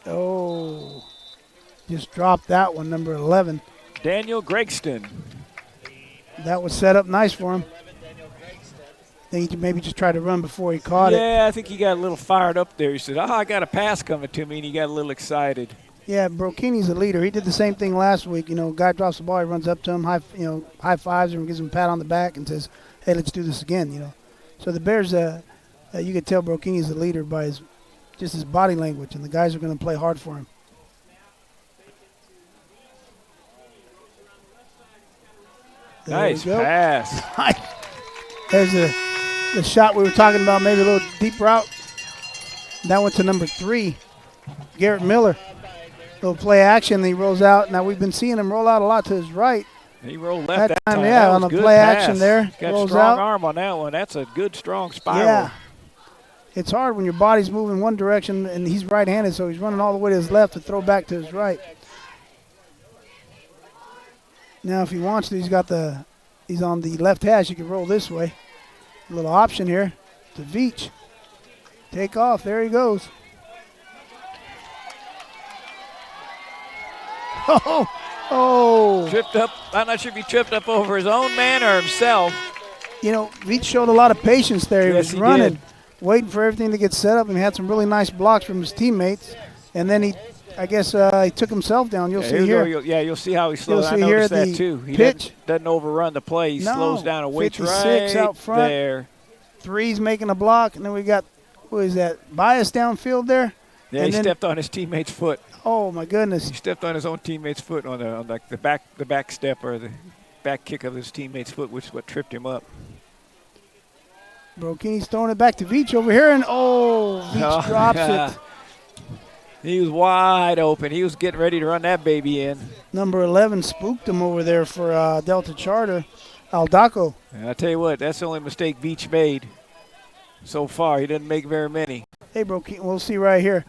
Oh, just dropped that one, number 11. Daniel Gregston. That was set up nice for him. I think he maybe just tried to run before he caught it. Yeah, I think he got a little fired up there. He said, I got a pass coming to me, and he got a little excited. Yeah, Brokini's a leader. He did the same thing last week. You know, guy drops the ball, he runs up to him, high fives him, gives him a pat on the back and says, hey, let's do this again, you know. So the Bears, you could tell Brokini's the leader by his body language, and the guys are going to play hard for him. Nice pass. There's the shot we were talking about, maybe a little deep route. That went to number 3, Garrett Miller. Little play action, he rolls out. Now we've been seeing him roll out a lot to his right. He rolled left that time. Yeah, that on was the good play pass. action there. Got rolls strong out. arm on that one. That's a good, strong spiral. Yeah. It's hard when your body's moving one direction, and he's right-handed, so he's running all the way to his left to throw back to his right. Now, if he wants to, he's on the left hash. You can roll this way. A little option here to Veach. Take off. There he goes. Oh. Tripped up. I'm not sure if he tripped up over his own man or himself. You know, Veach showed a lot of patience there. He Yes, was running, did. waiting for everything to get set up, and he had some really nice blocks from his teammates. And then he took himself down. You'll see here. You'll see how he slows. You'll I see noticed here that the too. He pitch. doesn't overrun the play. He slows down and waits 56 right out front. there. 3's making a block, and then we got, what is that, Bias downfield there? Yeah, and he stepped on his teammate's foot. Oh, my goodness. He stepped on his own teammate's foot on the back step or the back kick of his teammate's foot, which is what tripped him up. Brokini's throwing it back to Veach over here, and Veach drops it. He was wide open. He was getting ready to run that baby in. Number 11 spooked him over there for Delta Charter, Aldaco. And I tell you what, that's the only mistake Veach made so far. He didn't make very many. Hey, Brokini, we'll see right here.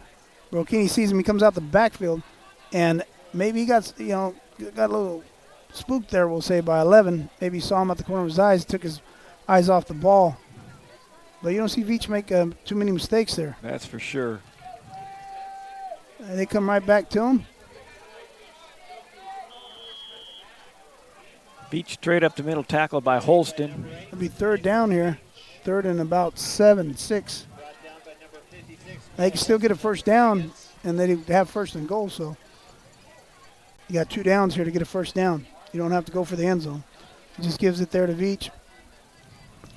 Brokini sees him. He comes out the backfield, and maybe he got a little spooked there, we'll say, by 11. Maybe he saw him at the corner of his eyes, took his eyes off the ball. But you don't see Veach make too many mistakes there. That's for sure. They come right back to him. Veach straight up the middle, tackled by Holston. It'll be third down here. Third and about 6. They can still get a first down, and they have first and goal. So You got 2 downs here to get a first down. You don't have to go for the end zone. He just gives it there to Veach.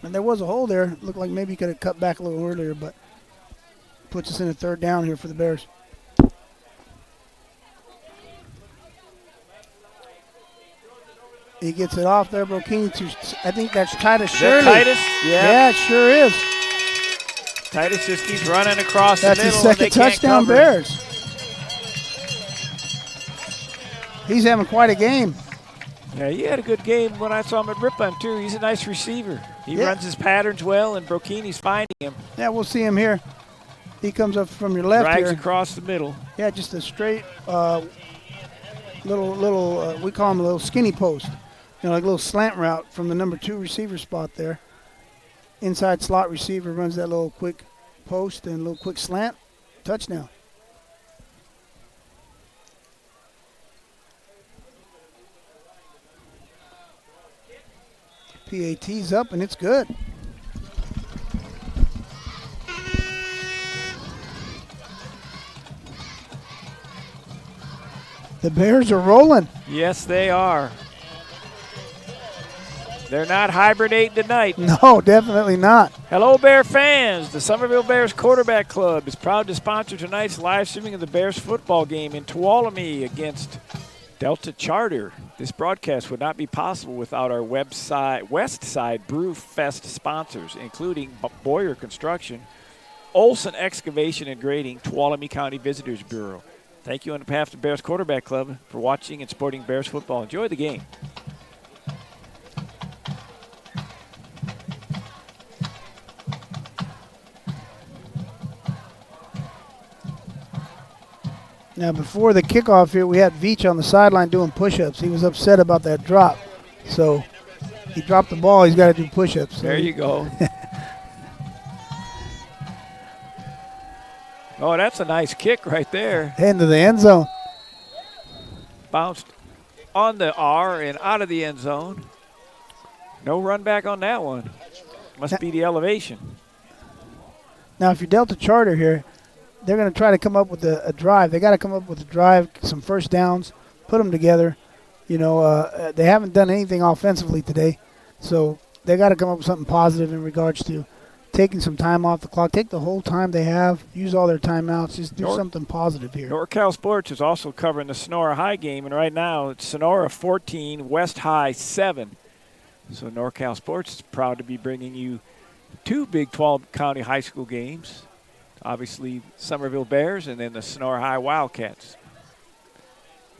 And there was a hole there. Looked like maybe he could have cut back a little earlier, but puts us in a 3rd down here for the Bears. He gets it off there, Brokini. I think that's Titus Shirley. Titus? Yeah, it sure is. Titus just keeps running across That's the middle. his second and they can't touchdown, cover. Bears. He's having quite a game. Yeah, he had a good game when I saw him at Ripon, too. He's a nice receiver. He runs his patterns well, and Brokini's finding him. Yeah, we'll see him here. He comes up from your left Drags here. across the middle. Yeah, just a straight little we call him a little skinny post. You know, like a little slant route from the number 2 receiver spot there. Inside slot receiver runs that little quick post and a little quick slant. Touchdown. PAT's up, and it's good. The Bears are rolling. Yes, they are. They're not hibernating tonight. No, definitely not. Hello, Bear fans. The Summerville Bears Quarterback Club is proud to sponsor tonight's live streaming of the Bears football game in Tuolumne against Delta Charter. This broadcast would not be possible without our website, West Side Brew Fest sponsors, including Boyer Construction, Olson Excavation and Grading, Tuolumne County Visitors Bureau. Thank you on behalf of the Bears Quarterback Club for watching and supporting Bears football. Enjoy the game. Now, before the kickoff here, we had Veach on the sideline doing push-ups. He was upset about that drop. So he dropped the ball. He's got to do push-ups. There you go. Oh, that's a nice kick right there. Into the end zone. Bounced on the R and out of the end zone. No run back on that one. Must be the elevation. Now, if you're Delta Charter here, they're going to try to come up with a drive. They got to come up with a drive, some first downs, put them together. You know, they haven't done anything offensively today, so they got to come up with something positive in regards to taking some time off the clock. Take the whole time they have, use all their timeouts, just do something positive here. NorCal Sports is also covering the Sonora High game, and right now it's Sonora 14, West High 7. So NorCal Sports is proud to be bringing you 2 Big 12 County high school games. Obviously, Summerville Bears and then the Sonora High Wildcats.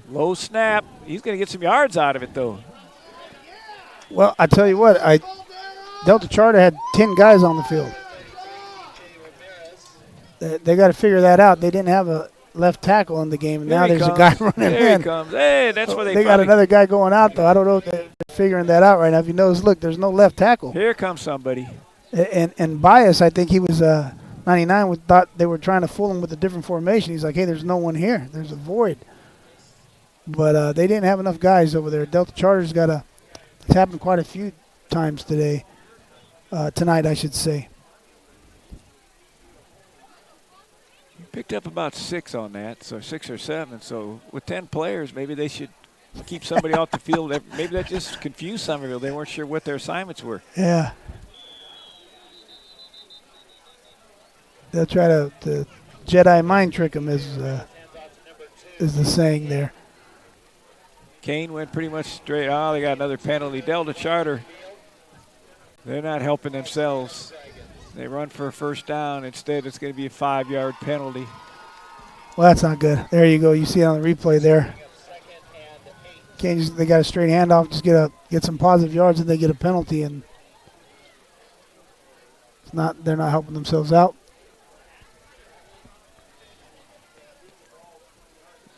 Low snap. He's going to get some yards out of it, though. Well, I tell you what, Delta Charter had 10 guys on the field. They got to figure that out. They didn't have a left tackle in the game, and now there's a guy running in. There he comes. Hey, that's where they got another guy going out, though. I don't know if they're figuring that out right now. If you notice, look, there's no left tackle. Here comes somebody. And Bias, I think he was 99, thought they were trying to fool him with a different formation. He's like, hey, there's no one here. There's a void. But they didn't have enough guys over there. Delta Charter's got it's happened quite a few times today. Tonight, I should say. Picked up about 6 on that, so 6 or 7. So with 10 players, maybe they should keep somebody off the field. Maybe that just confused Summerville. They weren't sure what their assignments were. Yeah. They'll try to Jedi mind trick them, is the saying there. Kane went pretty much straight. Oh, they got another penalty. Delta Charter, they're not helping themselves. They run for a first down. Instead, it's going to be a 5-yard penalty. Well, that's not good. There you go. You see it on the replay there. Kane they got a straight handoff. Just get some positive yards, and they get a penalty, and they're not helping themselves out.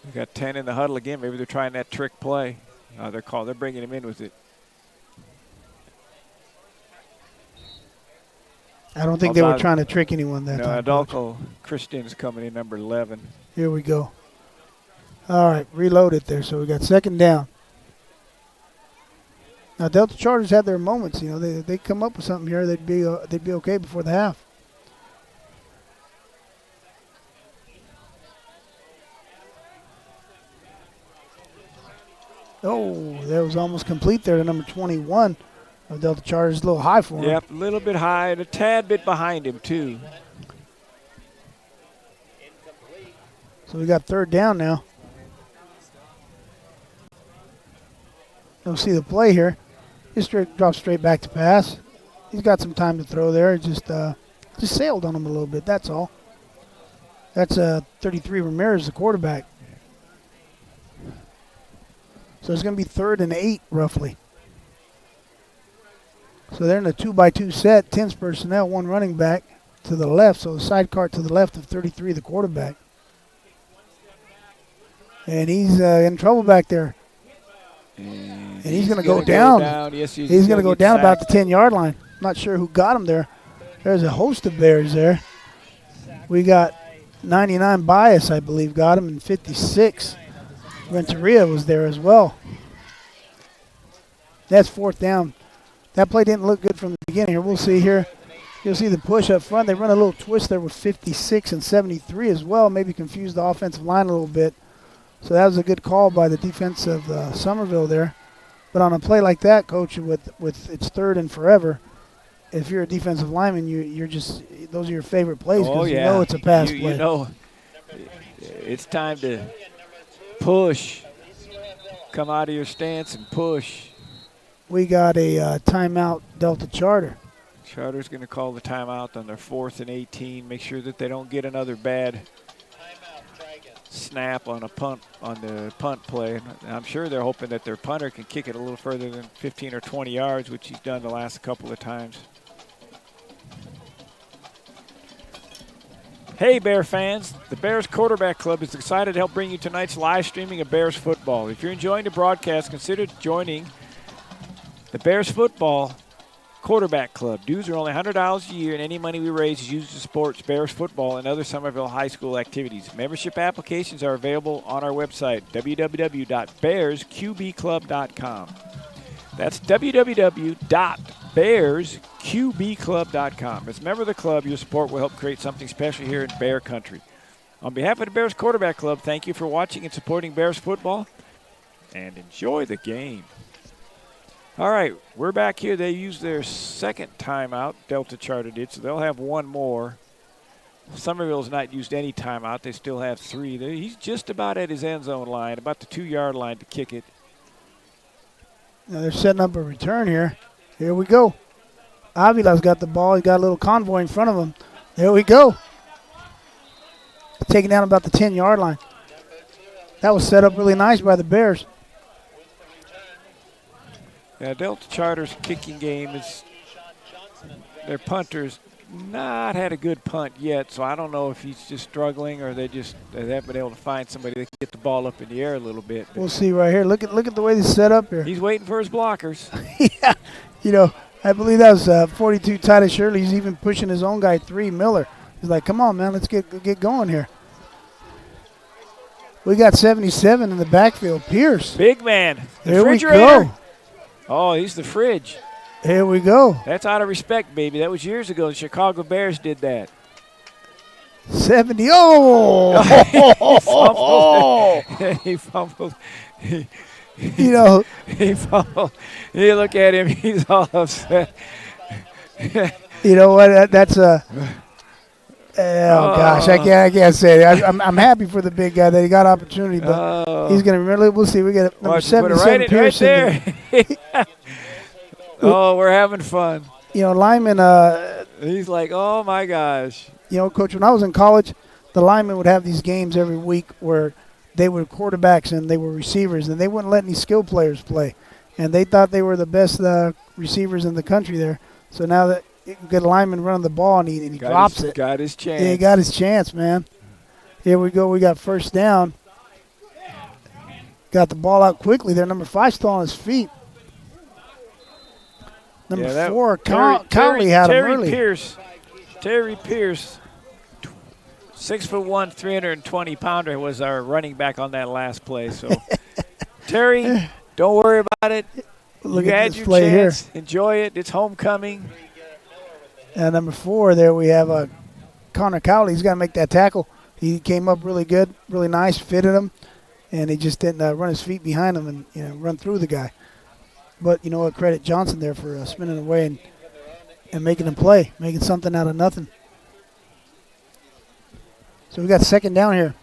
We got 10 in the huddle again. Maybe they're trying that trick play. They're bringing him in with it. I don't think they were trying to trick anyone that time. Adolfo Christian's coming in, number 11. Here we go. All right, reload it there. So we got second down. Now Delta Charters had their moments. You know, they come up with something here, they'd be okay before the half. Oh, that was almost complete there to number 21 of Delta Chargers. A little high for him. Yep, a little bit high and a tad bit behind him, too. So we got third down now. You'll see the play here. Just drops straight back to pass. He's got some time to throw there. Just sailed on him a little bit, that's all. That's 33 Ramirez, the quarterback. So it's going to be 3rd and 8, roughly. So they're in a 2-by-2 set, 10's personnel, 1 running back to the left. So the side cart to the left of 33, the quarterback. And he's in trouble back there. And he's going to go down. Yes, he's going to go down about the 10-yard line. Not sure who got him there. There's a host of Bears there. We got 99 Bias, I believe, got him, and 56. Renteria was there as well. That's 4th down. That play didn't look good from the beginning here. We'll see here. You'll see the push up front. They run a little twist there with 56 and 73 as well. Maybe confused the offensive line a little bit. So that was a good call by the defense of Summerville there. But on a play like that, Coach, with it's 3rd and forever, if you're a defensive lineman, you're just those are your favorite plays because you know it's a pass play. You know it's time to push. Come out of your stance and push. We got a timeout, Delta Charter. Charter's going to call the timeout on their 4th and 18. Make sure that they don't get another bad snap on the punt play. I'm sure they're hoping that their punter can kick it a little further than 15 or 20 yards, which he's done the last couple of times. Hey, Bear fans, the Bears Quarterback Club is excited to help bring you tonight's live streaming of Bears football. If you're enjoying the broadcast, consider joining the Bears Football Quarterback Club. Dues are only $100 a year, and any money we raise is used to support Bears football and other Summerville High School activities. Membership applications are available on our website, www.bearsqbclub.com. That's www.bearsqbclub.com. As a member of the club, your support will help create something special here in Bear Country. On behalf of the Bears Quarterback Club, thank you for watching and supporting Bears football, and enjoy the game. All right, we're back here. They used their 2nd timeout, Delta Charter did, so they'll have 1 more. Summerville's not used any timeout. They still have 3. He's just about at his end zone line, about the 2-yard line to kick it. Now they're setting up a return here. Here we go. Avila's got the ball. He got a little convoy in front of him. There we go. Taking down about the 10-yard line. That was set up really nice by the Bears. Yeah, Delta Charter's kicking game is their punter's not had a good punt yet, so I don't know if he's just struggling or they haven't been able to find somebody that can get the ball up in the air a little bit. We'll see right here. Look at the way this is set up here. He's waiting for his blockers. Yeah, you know, I believe that was 42 Titus Shirley. He's even pushing his own guy 3 Miller. He's like, come on, man, let's get going here. We got 77 in the backfield. Pierce. Big man. There we Refrigerator. go. Oh, he's the fridge. Here we go. That's out of respect, baby. That was years ago. The Chicago Bears did that. 70. Oh! He fumbled. You know. He fumbled. You look at him. He's all upset. You know what? That's a. Gosh, I can't say it. I'm happy for the big guy that he got opportunity, but he's going to remember. We'll see. We got number 77 Pierce right there. Oh, we're having fun. You know, linemen. He's like, oh my gosh. You know, Coach, when I was in college, the linemen would have these games every week where they were quarterbacks and they were receivers, and they wouldn't let any skill players play, and they thought they were the best receivers in the country there. So now that you get a lineman running the ball and he drops it. Got his chance. Yeah, he got his chance, man. Here we go. We got 1st down. Got the ball out quickly there. Number 5 still on his feet. Number 4, Cowley had him early. Terry Pierce, 6'1", 320-pounder was our running back on that last play. So, Terry, don't worry about it. Look you at had this your play chance. Here. Enjoy it. It's homecoming. And number 4 there we have Connor Cowley. He's got to make that tackle. He came up really good, really nice, fitted him. and he just didn't run his feet behind him and run through the guy. But you know what? Credit Johnson there for spinning away and making him play, making something out of nothing. So we got second down here.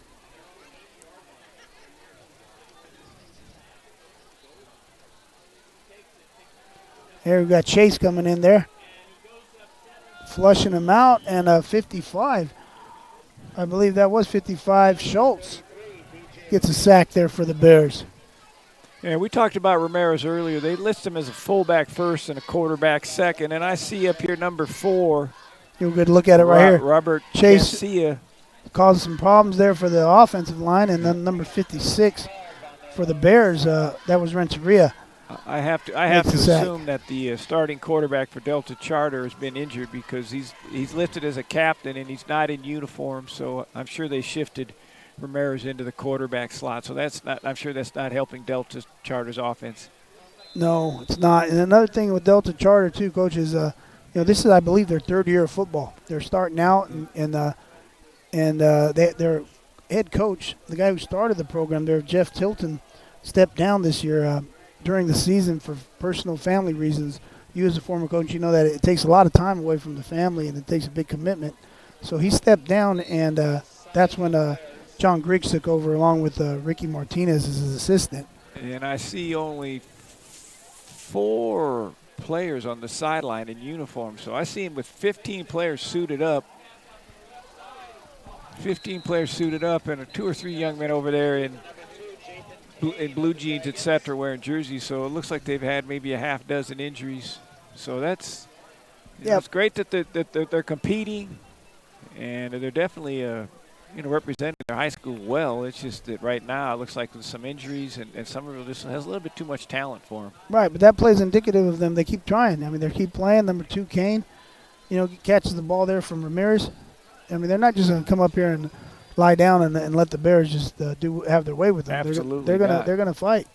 Here we got Chase coming in there, flushing him out, and 55. I believe that was 55. Schultz gets a sack there for the Bears. Yeah, we talked about Ramirez earlier. They list him as a fullback first and a quarterback second, and I see up here number 4. You have a good look at it right here. Robert Chase Garcia caused some problems there for the offensive line, and then number 56 for the Bears, that was Renteria. I have to assume that the starting quarterback for Delta Charter has been injured because he's listed as a captain and he's not in uniform. So I'm sure they shifted Ramirez into the quarterback slot. So I'm sure that's not helping Delta Charter's offense. No, it's not. And another thing with Delta Charter too, Coach, is this is, I believe, their third year of football. They're starting out, and their head coach, the guy who started the program there, Jeff Tilton, stepped down this year. During the season for personal family reasons. You as a former coach, you know that it takes a lot of time away from the family and it takes a big commitment. So he stepped down, and that's when John Griggs took over along with Ricky Martinez as his assistant. And I see only 4 players on the sideline in uniform. So I see him with 15 players suited up. 15 players suited up and 2 or 3 young men over there in blue jeans, etc., wearing jerseys. So it looks like they've had maybe a half dozen injuries. So that's it's great that they're competing, and they're definitely representing their high school well. It's just that right now it looks like there's some injuries, and Summerville just has a little bit too much talent for them. Right, but that play is indicative of them. They keep trying. I mean, they keep playing. Number 2, Kane, catches the ball there from Ramirez. I mean, they're not just going to come up here and lie down and let the Bears just have their way with them. Absolutely, they're gonna fight.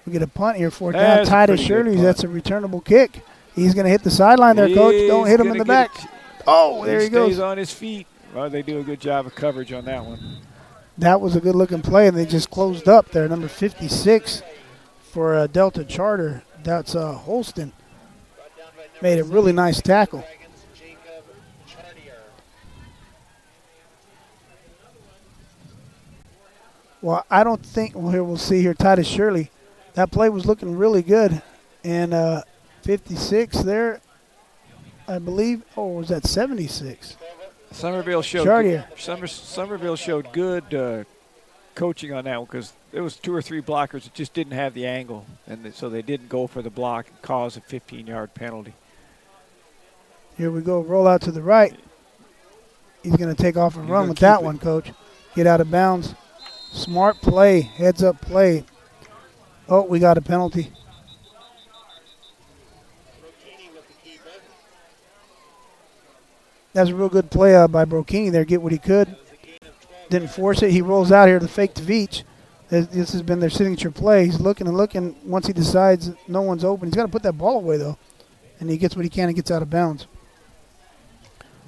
We get a punt here for down. Titus Shirley. That's a returnable kick. He's gonna hit the sideline there, Coach. Don't hit him in the back. Oh, there he goes. Stays on his feet. Well, they do a good job of coverage on that one. That was a good looking play, and they just closed up there. Number 56 for Delta Charter. That's Holston. Made a really nice tackle. Well, I don't think, here we'll see here, Titus Shirley. That play was looking really good. And 56 there, I believe. Oh, was that 76? Summerville showed good coaching on that one because there was 2 or 3 blockers that just didn't have the angle. And so they didn't go for the block and cause a 15-yard penalty. Here we go, roll out to the right. He's going to take off and run with that one, Coach. Get out of bounds. Smart play, heads-up play. Oh, we got a penalty. That's a real good play by Brokini there. Get what he could. Didn't force it. He rolls out here to fake to Veach. This has been their signature play. He's looking and looking. Once he decides no one's open, he's got to put that ball away, though. And he gets what he can and gets out of bounds.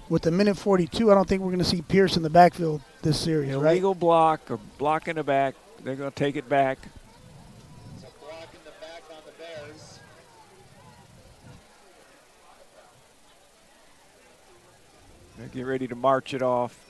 With the minute 42, I don't think we're going to see Pierce in the backfield this series, right? Illegal block or block in the back. They're going to take it back. It's a block in the back on the Bears. They get ready to march it off.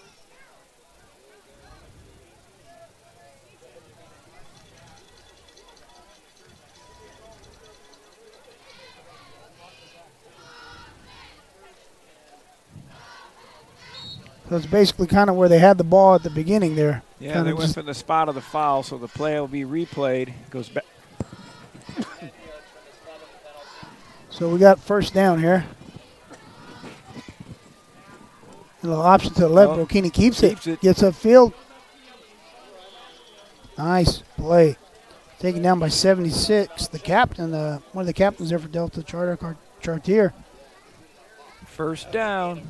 So it's basically kind of where they had the ball at the beginning there. Yeah, kind they went from the spot of the foul, so the play will be replayed. Goes back. So we got first down here. A little option to the left. Brokini keeps it. Gets upfield. Nice play. Taken down by 76. The captain, one of the captains there for Delta Chartier. First down.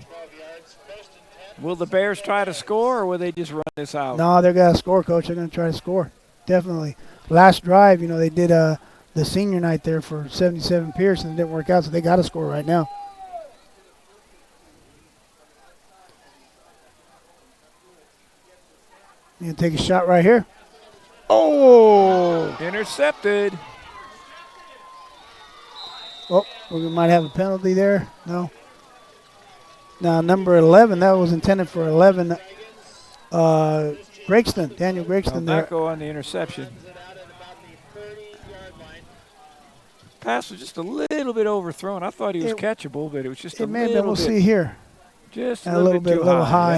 Will the Bears try to score, or will they just run this out? No, they're going to score, Coach. They're going to try to score. Definitely. Last drive, they did the senior night there for 77 Pierce, and it didn't work out, so they got to score right now. You can take a shot right here. Oh! Intercepted. Oh, we might have a penalty there. No. Now, number 11, that was intended for 11. Gregston, Daniel Gregston there. Go on the interception. Pass was just a little bit overthrown. I thought he was catchable, but it was just a little bit. We'll see here. Just a little bit too high.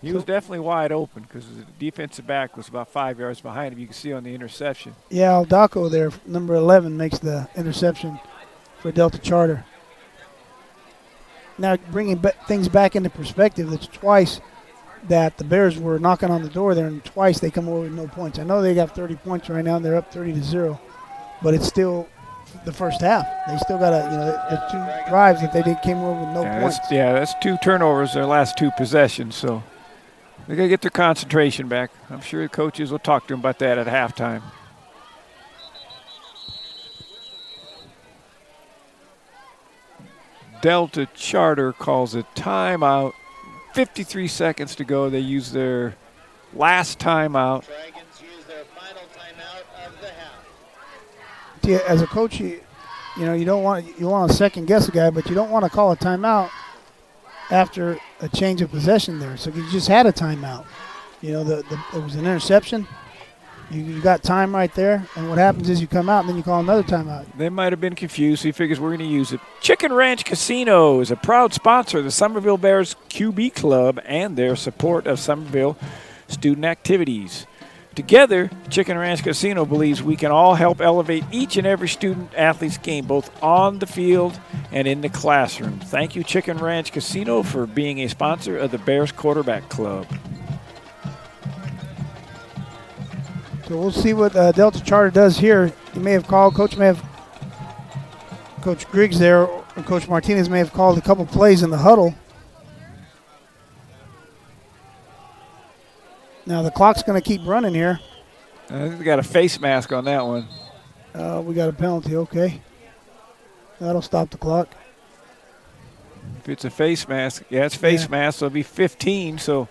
Yeah. He was definitely wide open because the defensive back was about 5 yards behind him. You can see on the interception. Yeah, Aldako there, number 11, makes the interception for Delta Charter. Now, bringing things back into perspective, it's twice that the Bears were knocking on the door there, and twice they come over with no points. I know they got 30 points right now, and they're up 30-0, but it's still the first half. They still got the 2 drives that they came over with no points. That's 2 turnovers their last 2 possessions, so they got to get their concentration back. I'm sure the coaches will talk to them about that at halftime. Delta Charter calls a timeout. 53 seconds to go. They use their last timeout. Dragons use their final timeout of the half. Yeah, as a coach, you want to second guess a guy, but you don't want to call a timeout after a change of possession there. So you just had a timeout. It was an interception. You got time right there, and what happens is you come out and then you call another timeout. They might have been confused, so he figures we're going to use it. Chicken Ranch Casino is a proud sponsor of the Summerville Bears QB Club and their support of Summerville student activities. Together, Chicken Ranch Casino believes we can all help elevate each and every student-athlete's game, both on the field and in the classroom. Thank you, Chicken Ranch Casino, for being a sponsor of the Bears Quarterback Club. So we'll see what Delta Charter does here. He may have called, Coach Griggs there, or Coach Martinez may have called a couple plays in the huddle. Now the clock's going to keep running here. I think we got a face mask on that one. We got a penalty, okay. That'll stop the clock. If it's a face mask, it's face mask, so it'll be 15, so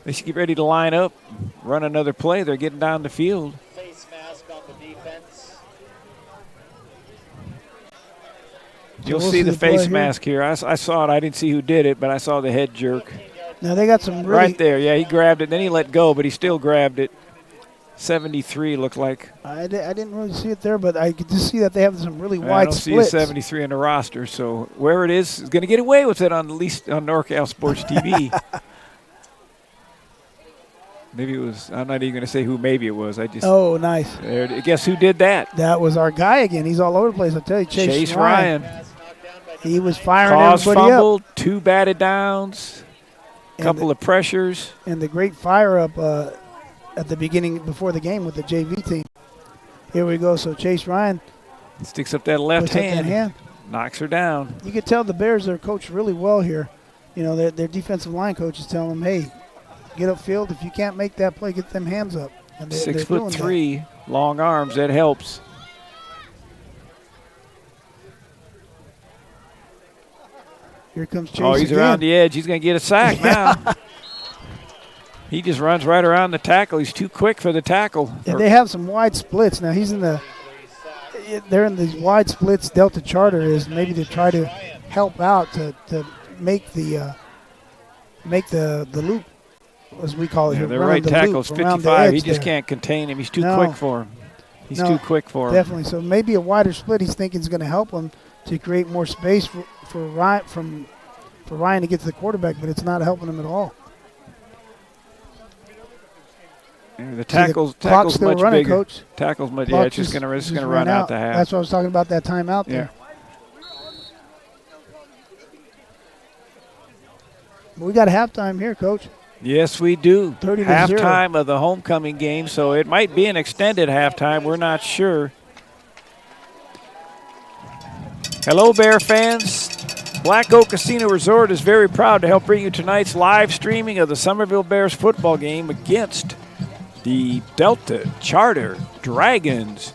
they should get ready to line up, run another play. They're getting down the field. Face mask on the defense. You'll see the face mask here. I saw it. I didn't see who did it, but I saw the head jerk. Now they got some right there. Yeah, he grabbed it. Then he let go, but he still grabbed it. 73 looked like. I didn't really see it there, but I could just see that they have some really wide splits. I don't splits. see a 73 in the roster, so where it is going to get away with it on at least on NorCal Sports TV. Maybe it was. I'm not even going to say who maybe it was. Oh, nice. Guess who did that? That was our guy again. He's all over the place. I tell you, Chase Ryan. He was firing everybody fumbled, up. 2 batted downs, a couple of pressures. And the great fire up at the beginning before the game with the JV team. Here we go. So Chase Ryan sticks up that left hand, knocks her down. You could tell the Bears are coached really well here. Their defensive line coach is telling them, hey, get upfield. If you can't make that play, get them hands up. And 6'3", long arms, that helps. Here comes Chase. Oh, he's again. around the edge. He's going to get a sack now. He just runs right around the tackle. He's too quick for the tackle. And they have some wide splits. Now they're in these wide splits. Delta Charter is maybe to try to help out to make the loop, as we call it here. Their right tackle's 55. He just can't contain him. He's too quick for him. He's too quick for him. Definitely. So maybe a wider split he's thinking is going to help him to create more space for Ryan to get to the quarterback, but it's not helping him at all. The tackle's still much running, bigger. Coach. Tackle's much. Yeah, it's just going to run out the half. That's what I was talking about. That timeout there. We got a halftime here, Coach. Yes, we do. 30-0. Halftime of the homecoming game, so it might be an extended halftime. We're not sure. Hello, Bear fans. Black Oak Casino Resort is very proud to help bring you tonight's live streaming of the Summerville Bears football game against the Delta Charter Dragons.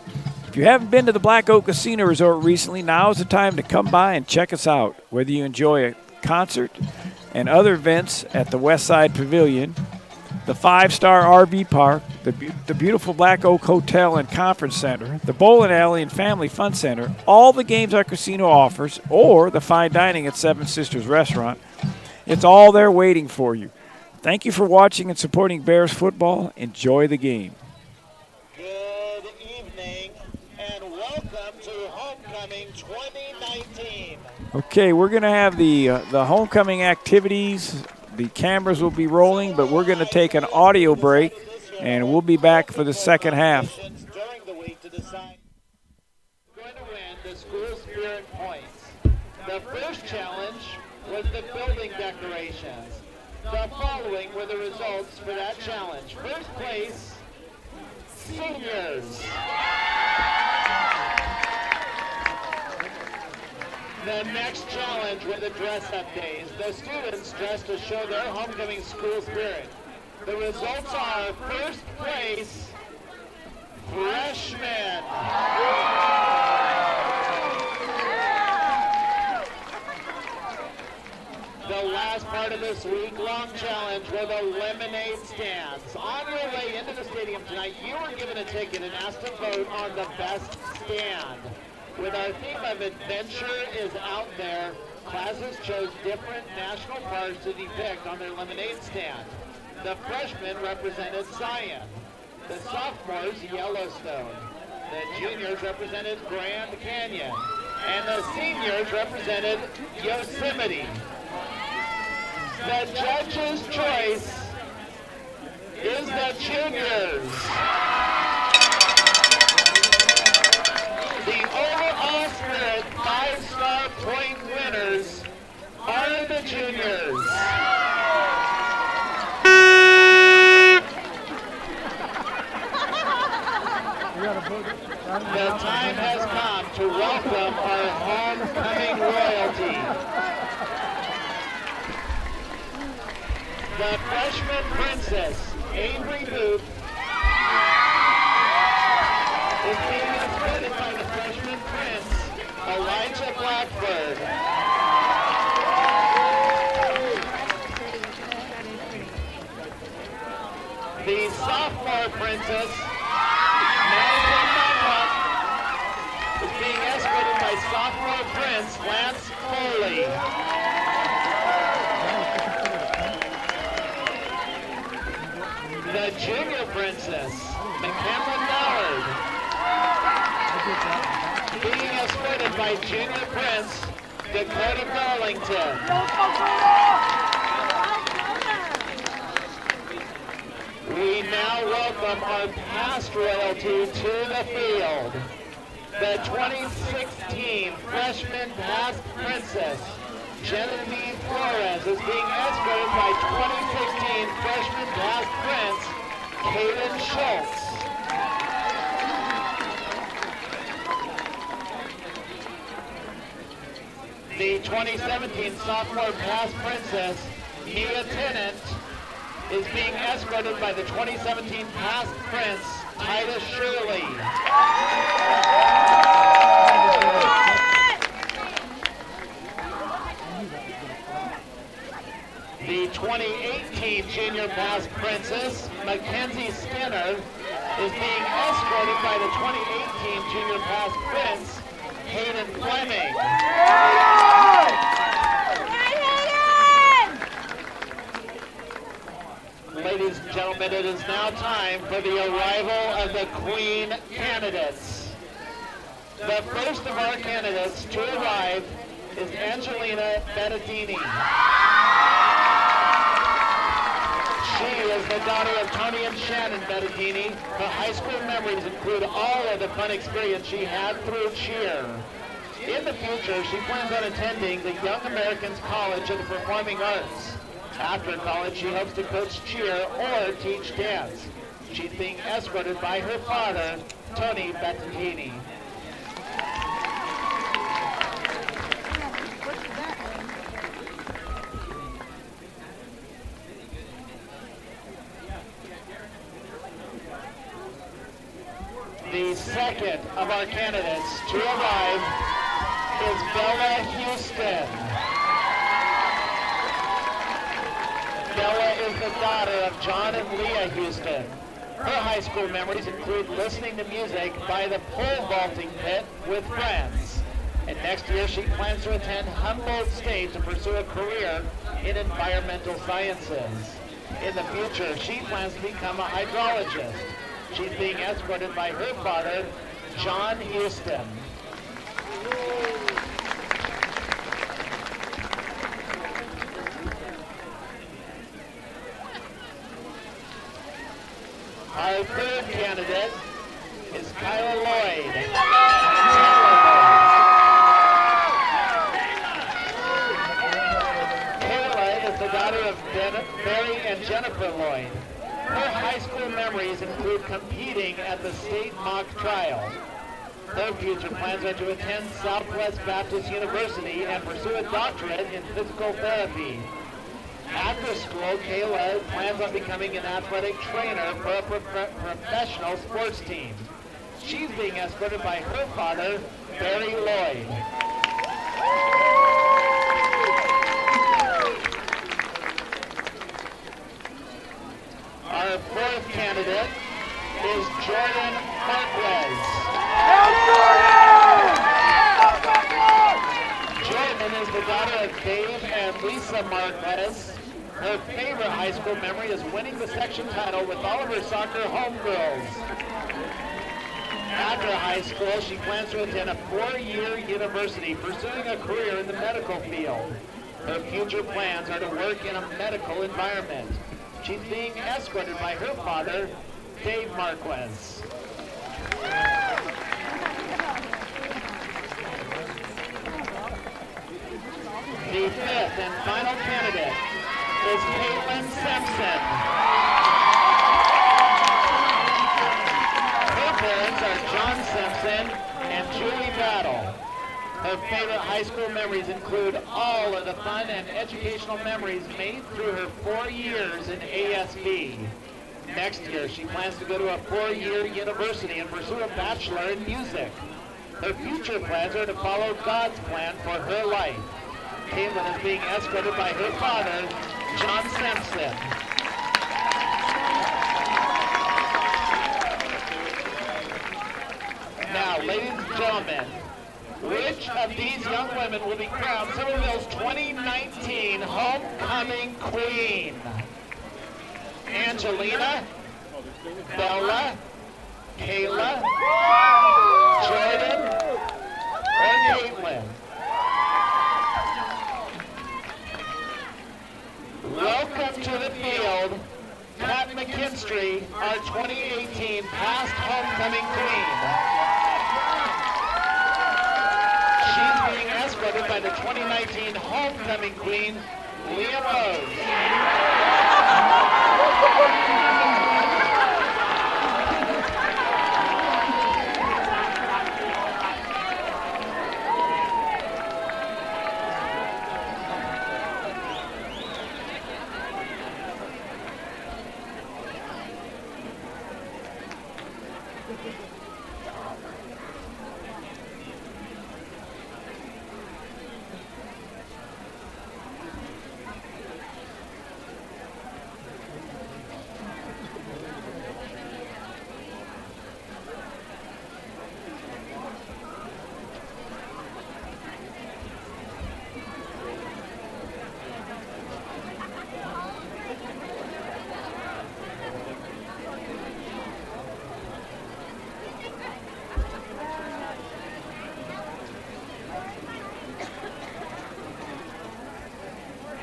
If you haven't been to the Black Oak Casino Resort recently, now is the time to come by and check us out. Whether you enjoy a concert and other events at the West Side Pavilion, the 5-star RV Park, the beautiful Black Oak Hotel and Conference Center, the bowling alley and family fun center, all the games our casino offers, or the fine dining at Seven Sisters Restaurant. It's all there waiting for you. Thank you for watching and supporting Bears football. Enjoy the game. Good evening and welcome to Homecoming 2019. Okay, we're going to have the homecoming activities. The cameras will be rolling, but we're going to take an audio break, and we'll be back for the second half. During the week to decide who's going to win the school spirit points. The first challenge was the building decorations. The following were the results for that challenge. First place, seniors. The next challenge were the dress-up days. The students dressed to show their homecoming school spirit. The results are first place, freshmen. The last part of this week-long challenge were the lemonade stands. On your way into the stadium tonight, you were given a ticket and asked to vote on the best stand. With our theme of adventure is out there, classes chose different national parks to depict on their lemonade stand. The freshmen represented Zion. The sophomores, Yellowstone. The juniors represented Grand Canyon. And the seniors represented Yosemite. The judge's choice is the juniors. The overall spirit 5-star point winners are the juniors. The time has come to welcome our homecoming royalty. The freshman princess, Avery Booth, is being escorted by the freshman prince, Elijah Blackbird. The sophomore princess, Madison Monroe, is being escorted by sophomore prince, Lance Foley. The junior princess, McCameron Ballard, being escorted by junior prince, Dakota Darlington. We now welcome our past royalty to the field. The 2016 freshman past princess, Genevieve Flores, is being escorted by 2016 freshman past prince, Caden Schultz. The 2017 sophomore past princess, Mia Tennant, is being escorted by the 2017 past prince, Titus Shirley. The 2018 junior past princess, Mackenzie Skinner, is being escorted by the 2018 junior past prince, Hayden Fleming. Ladies and gentlemen, it is now time for the arrival of the Queen candidates. The first of our candidates to arrive is Angelina Bettadini. She is the daughter of Tony and Shannon Bettadini. Her high school memories include all of the fun experience she had through cheer. In the future, she plans on attending the Young Americans College of the Performing Arts. After college, she hopes to coach cheer or teach dance. She's being escorted by her father, Tony Bettadini. The second of our candidates to arrive is Bella Houston. Bella is the daughter of John and Leah Houston. Her high school memories include listening to music by the pole vaulting pit with friends. And next year she plans to attend Humboldt State to pursue a career in environmental sciences. In the future, she plans to become a hydrologist. She's being escorted by her father, John Houston. Our third candidate is Kyla Lloyd. Kayla is the daughter of Barry and Jennifer Lloyd. Her high school memories include competing at the state mock trial. Her future plans are to attend Southwest Baptist University and pursue a doctorate in physical therapy. After school, Kayla plans on becoming an athletic trainer for a professional sports team. She's being escorted by her father, Barry Lloyd. Our fourth candidate is Jordan Marquez. Jordan is the daughter of Dave and Lisa Marquez. Her favorite high school memory is winning the section title with all of her soccer homegirls. After high school, she plans to attend a 4-year university pursuing a career in the medical field. Her future plans are to work in a medical environment. She's being escorted by her father, Dave Marquez. The fifth and final candidate is Caitlin Simpson. Her parents are John Simpson and Julie Battle. Her favorite high school memories include all of the fun and educational memories made through her 4 years in ASB. Next year, she plans to go to a 4-year university and pursue a bachelor in music. Her future plans are to follow God's plan for her life. Caitlin is being escorted by her father, John Simpson. Now, ladies and gentlemen, which of these young women will be crowned Summerville's 2019 Homecoming Queen? Angelina, Bella, Kayla, Jordan, or Caitlin? Welcome to the field, Pat McKinstry, our 2018 past homecoming queen. She's being escorted by the 2019 homecoming queen, Leah Rose.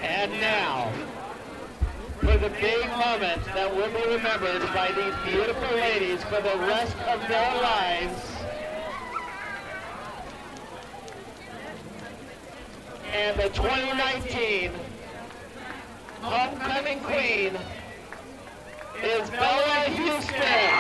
And now, for the big moment that will be remembered by these beautiful ladies for the rest of their lives. And the 2019 homecoming queen is Bella Houston.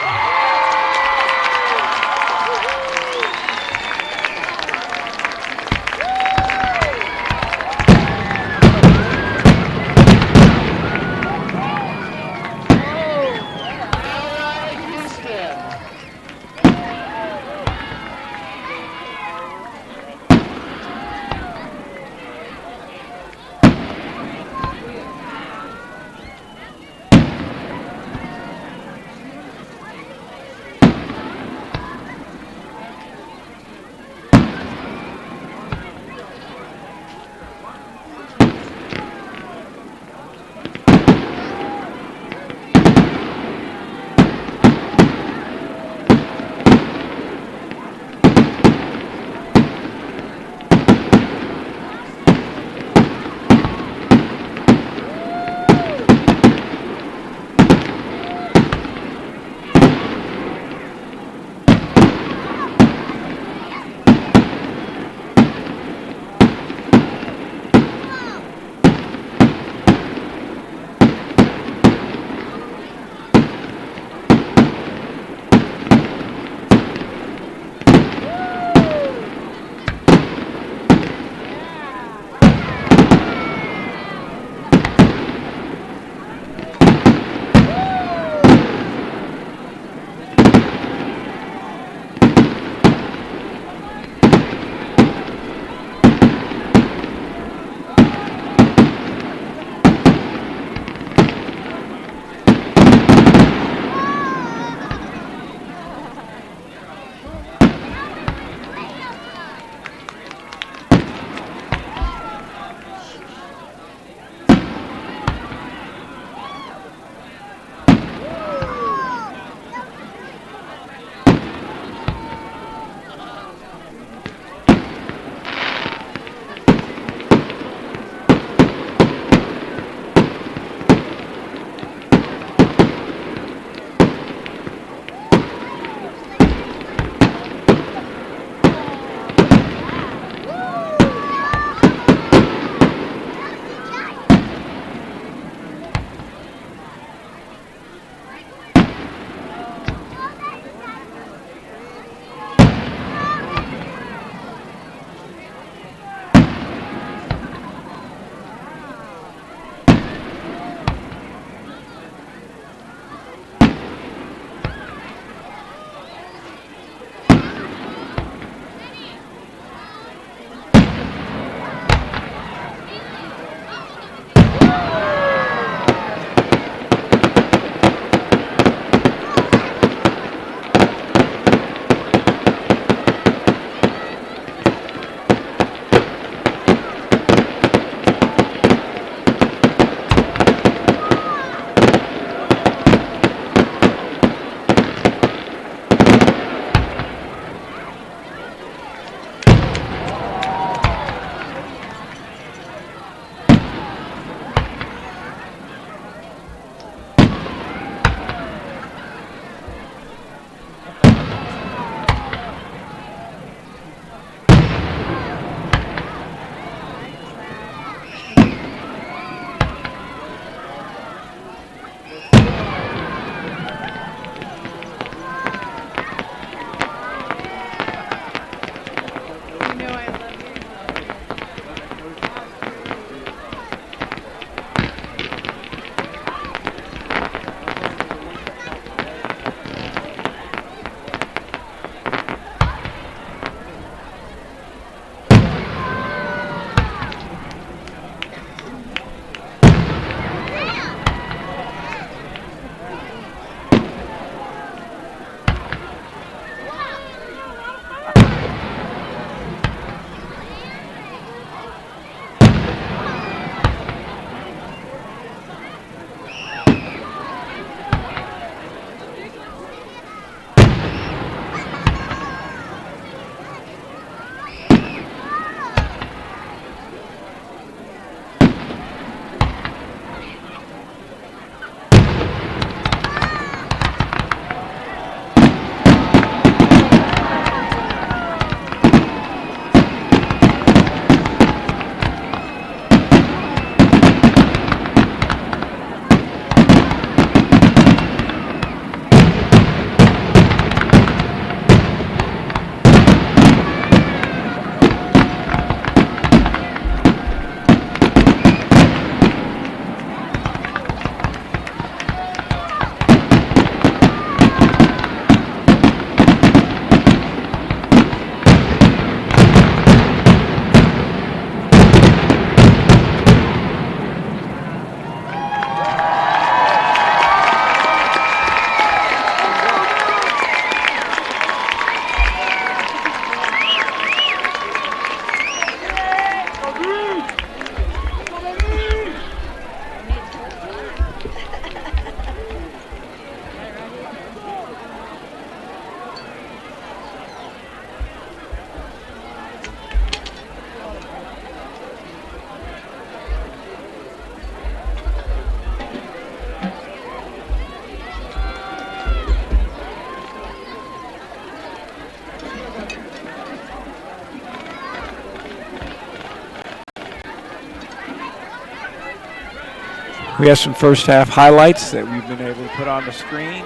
We have some first half highlights that we've been able to put on the screen.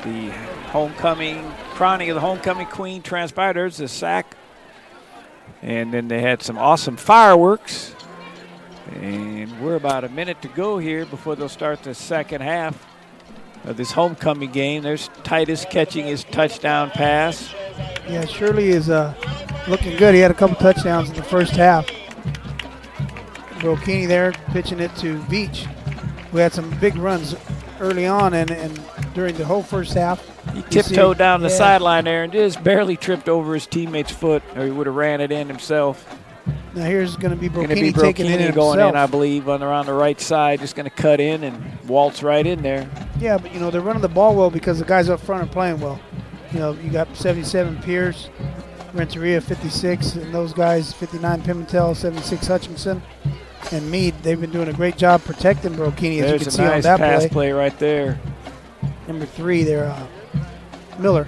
The crowning of the homecoming queen transpired. There's the sack. And then they had some awesome fireworks. And we're about a minute to go here before they'll start the second half of this homecoming game. There's Titus catching his touchdown pass. Yeah, Shirley is looking good. He had a couple touchdowns in the first half. Brokini there pitching it to Veach. We had some big runs early on and during the whole first half. He tiptoed down the sideline there and just barely tripped over his teammate's foot, or he would have ran it in himself. Now here's going to be Brokini taking it in going himself. in, I believe, around the right side, just going to cut in and waltz right in there. Yeah, but, they're running the ball well because the guys up front are playing well. You got 77 Pierce, Renteria 56, and those guys 59 Pimentel, 76 Hutchinson, and Meade. They've been doing a great job protecting Brokini, as you can see on that play. There's a nice pass play right there. Number 3 there, Miller.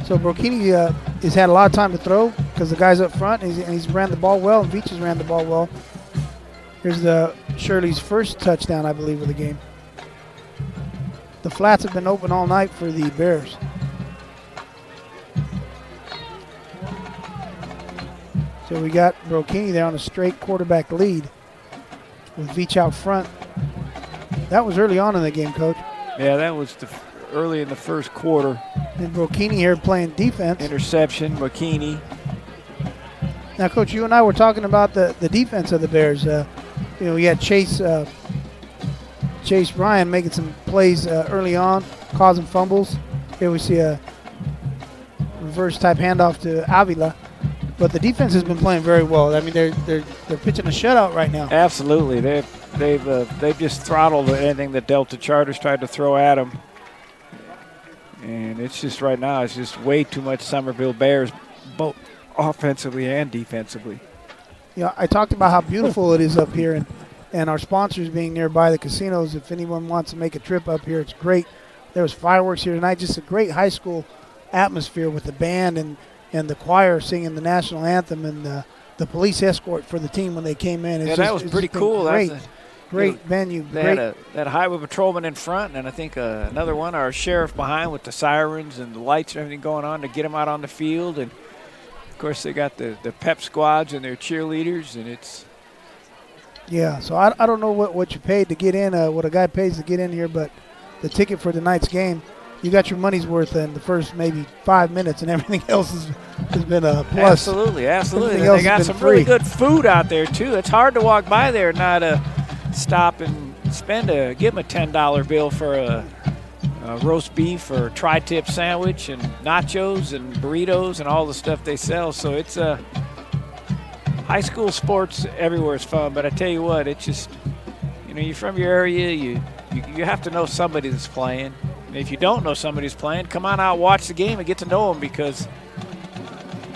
So Brokini has had a lot of time to throw because the guys up front, and he's ran the ball well, and Veach has ran the ball well. Here's Shirley's first touchdown, I believe, of the game. The flats have been open all night for the Bears. So we got Brokini there on a straight quarterback lead with Veach out front. That was early on in the game, Coach. Yeah, that was early in the first quarter. And Brokini here playing defense. Interception, Brokini. Now, Coach, you and I were talking about the defense of the Bears. We had Chase Ryan making some plays early on, causing fumbles. Here we see a reverse type handoff to Avila. But the defense has been playing very well. I mean, they're pitching a shutout right now. Absolutely, they've just throttled anything that Delta Charters tried to throw at them, and it's just right now it's just way too much Summerville Bears, both offensively and defensively. I talked about how beautiful it is up here, and our sponsors being nearby the casinos. If anyone wants to make a trip up here, it's great. There was fireworks here tonight. Just a great high school atmosphere with the band and the choir singing the national anthem and the police escort for the team when they came in. That was pretty cool. Great venue. They had that highway patrolman in front, and I think another one, our sheriff behind with the sirens and the lights and everything going on to get them out on the field. And, of course, they got the pep squads and their cheerleaders, and it's – yeah, so I don't know what you paid to get in, what a guy pays to get in here, but the ticket for tonight's game – you got your money's worth in the first maybe 5 minutes, and everything else has been a plus. Absolutely. They got some really good food out there, too. It's hard to walk by there and not stop and give them a $10 bill for a roast beef or a tri-tip sandwich and nachos and burritos and all the stuff they sell. So it's high school sports everywhere is fun, but I tell you what, it's just, you're from your area, you have to know somebody that's playing. If you don't know somebody's playing, come on out, watch the game, and get to know them, because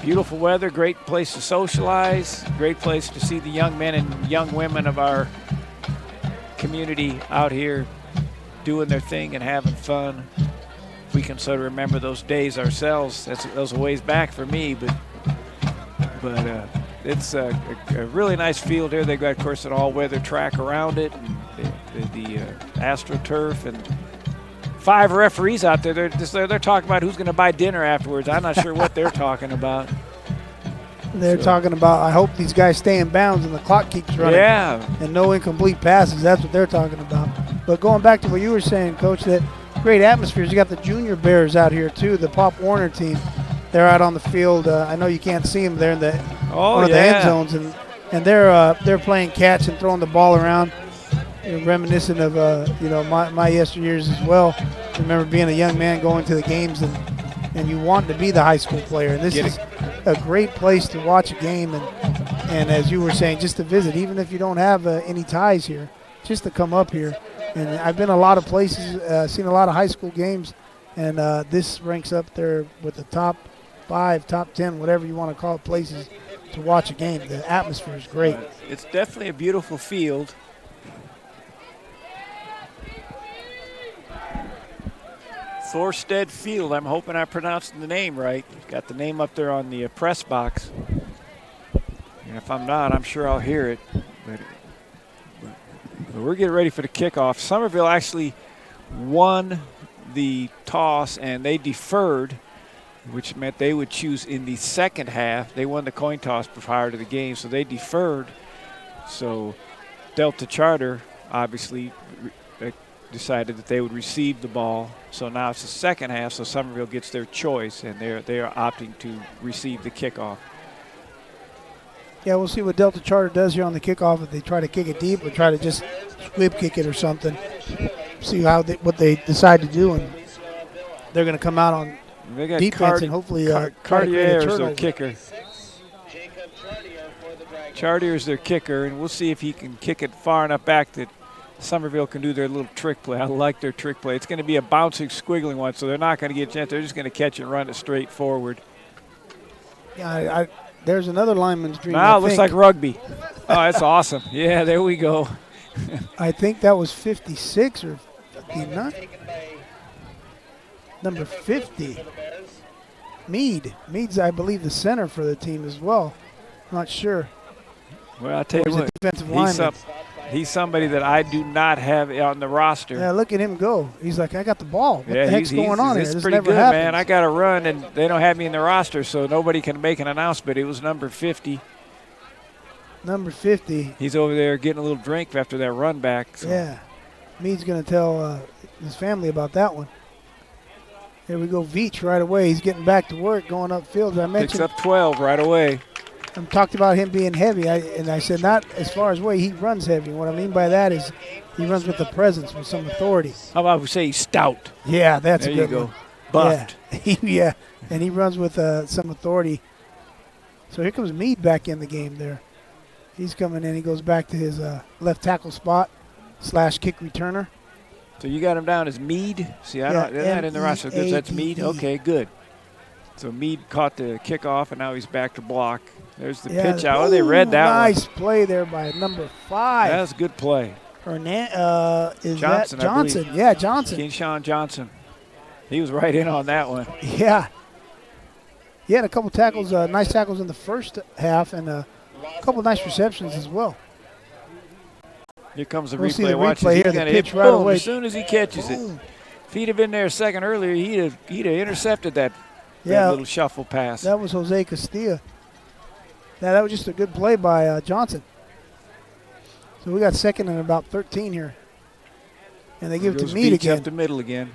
beautiful weather, great place to socialize, great place to see the young men and young women of our community out here doing their thing and having fun. We can sort of remember those days ourselves. That was a ways back for me, but it's a really nice field here. They got, of course, an all-weather track around it, and the AstroTurf, and 5 referees out there. They're talking about who's going to buy dinner afterwards. I'm not sure what they're talking about. They're talking about, I hope these guys stay in bounds and the clock keeps running. Yeah. And no incomplete passes. That's what they're talking about. But going back to what you were saying, Coach, that great atmospheres. You got the junior Bears out here, too, the Pop Warner team. They're out on the field. I know you can't see them. They're in one of the end zones. And they're playing catch and throwing the ball around. Reminiscent of my yesteryears as well. I remember being a young man going to the games and you want to be the high school player. And this is a great place to watch a game and as you were saying, just to visit, even if you don't have any ties here, just to come up here. And I've been a lot of places, seen a lot of high school games, and this ranks up there with the top 5, top 10, whatever you want to call it, places to watch a game. The atmosphere is great. It's definitely a beautiful field. Thorstead Field. I'm hoping I pronounced the name right. Got the name up there on the press box. And if I'm not, I'm sure I'll hear it. But We're getting ready for the kickoff. Summerville actually won the toss, and they deferred, which meant they would choose in the second half. They won the coin toss prior to the game, so they deferred. So Delta Charter obviously decided that they would receive the ball. So now it's the second half, so Summerville gets their choice, and they are opting to receive the kickoff. Yeah, we'll see what Delta Charter does here on the kickoff, if they try to kick it deep or try to just squib kick it or something. See what they decide to do, and they're going to come out on They got defense and hopefully try to create a Cartier is their turnover. kicker. Chartier is their kicker, and we'll see if he can kick it far enough back that Summerville can do their little trick play. I like their trick play. It's going to be a bouncing, squiggling one, so they're not going to get a chance. They're just going to catch it and run it straight forward. Yeah, there's another lineman's dream. Now it looks like rugby. Oh, that's awesome. Yeah, there we go. I think that was 56 or 59. Number 50. Mead's, I believe, the center for the team as well. Not sure. Well, I'll tell Or you he's a what, defensive lineman. he's somebody that I do not have on the roster. Yeah, look at him go. He's like, I got the ball. What Yeah, the heck's going on here? It's This pretty never good, happens. man. I got to run, and they don't have me in the roster, so nobody can make an announcement. It was number 50. Number 50. He's over there getting a little drink after that run back. So. Yeah. Mead's going to tell his family about that one. Here we go, Veach right away. He's getting back to work, going upfield. As I Picks mentioned, up 12 right away. I talked about him being heavy, and I said not as far as weight. He runs heavy. What I mean by that is he runs with a presence, with some authority. How about we say he's stout? Yeah, that's There a good you go. one. Buffed. Yeah. Yeah, and he runs with some authority. So here comes Mead back in the game there. He's coming in. He goes back to his left tackle spot / kick returner. So you got him down as Mead? See, they're not in the roster. Good, so that's Mead? Okay, good. So Mead caught the kickoff, and now he's back to block. There's the pitch out. Oh, they read that nice play there by number 5. That was a good play. Is Johnson, that Johnson? Yeah, Johnson. Keyshawn Johnson. He was right in on that one. Yeah. He had a couple tackles, nice tackles in the first half, and a couple nice receptions as well. Here comes the We'll replay. see the Watch replay it. here, He's the gonna pitch hit right boom away. as soon as he catches it. Boom. If he'd have been there a second earlier, he'd have intercepted that little shuffle pass. That was Jose Castilla. Now, that was just a good play by Johnson. So we got second and about 13 here. And they give it to Mead Beach again. up the middle again.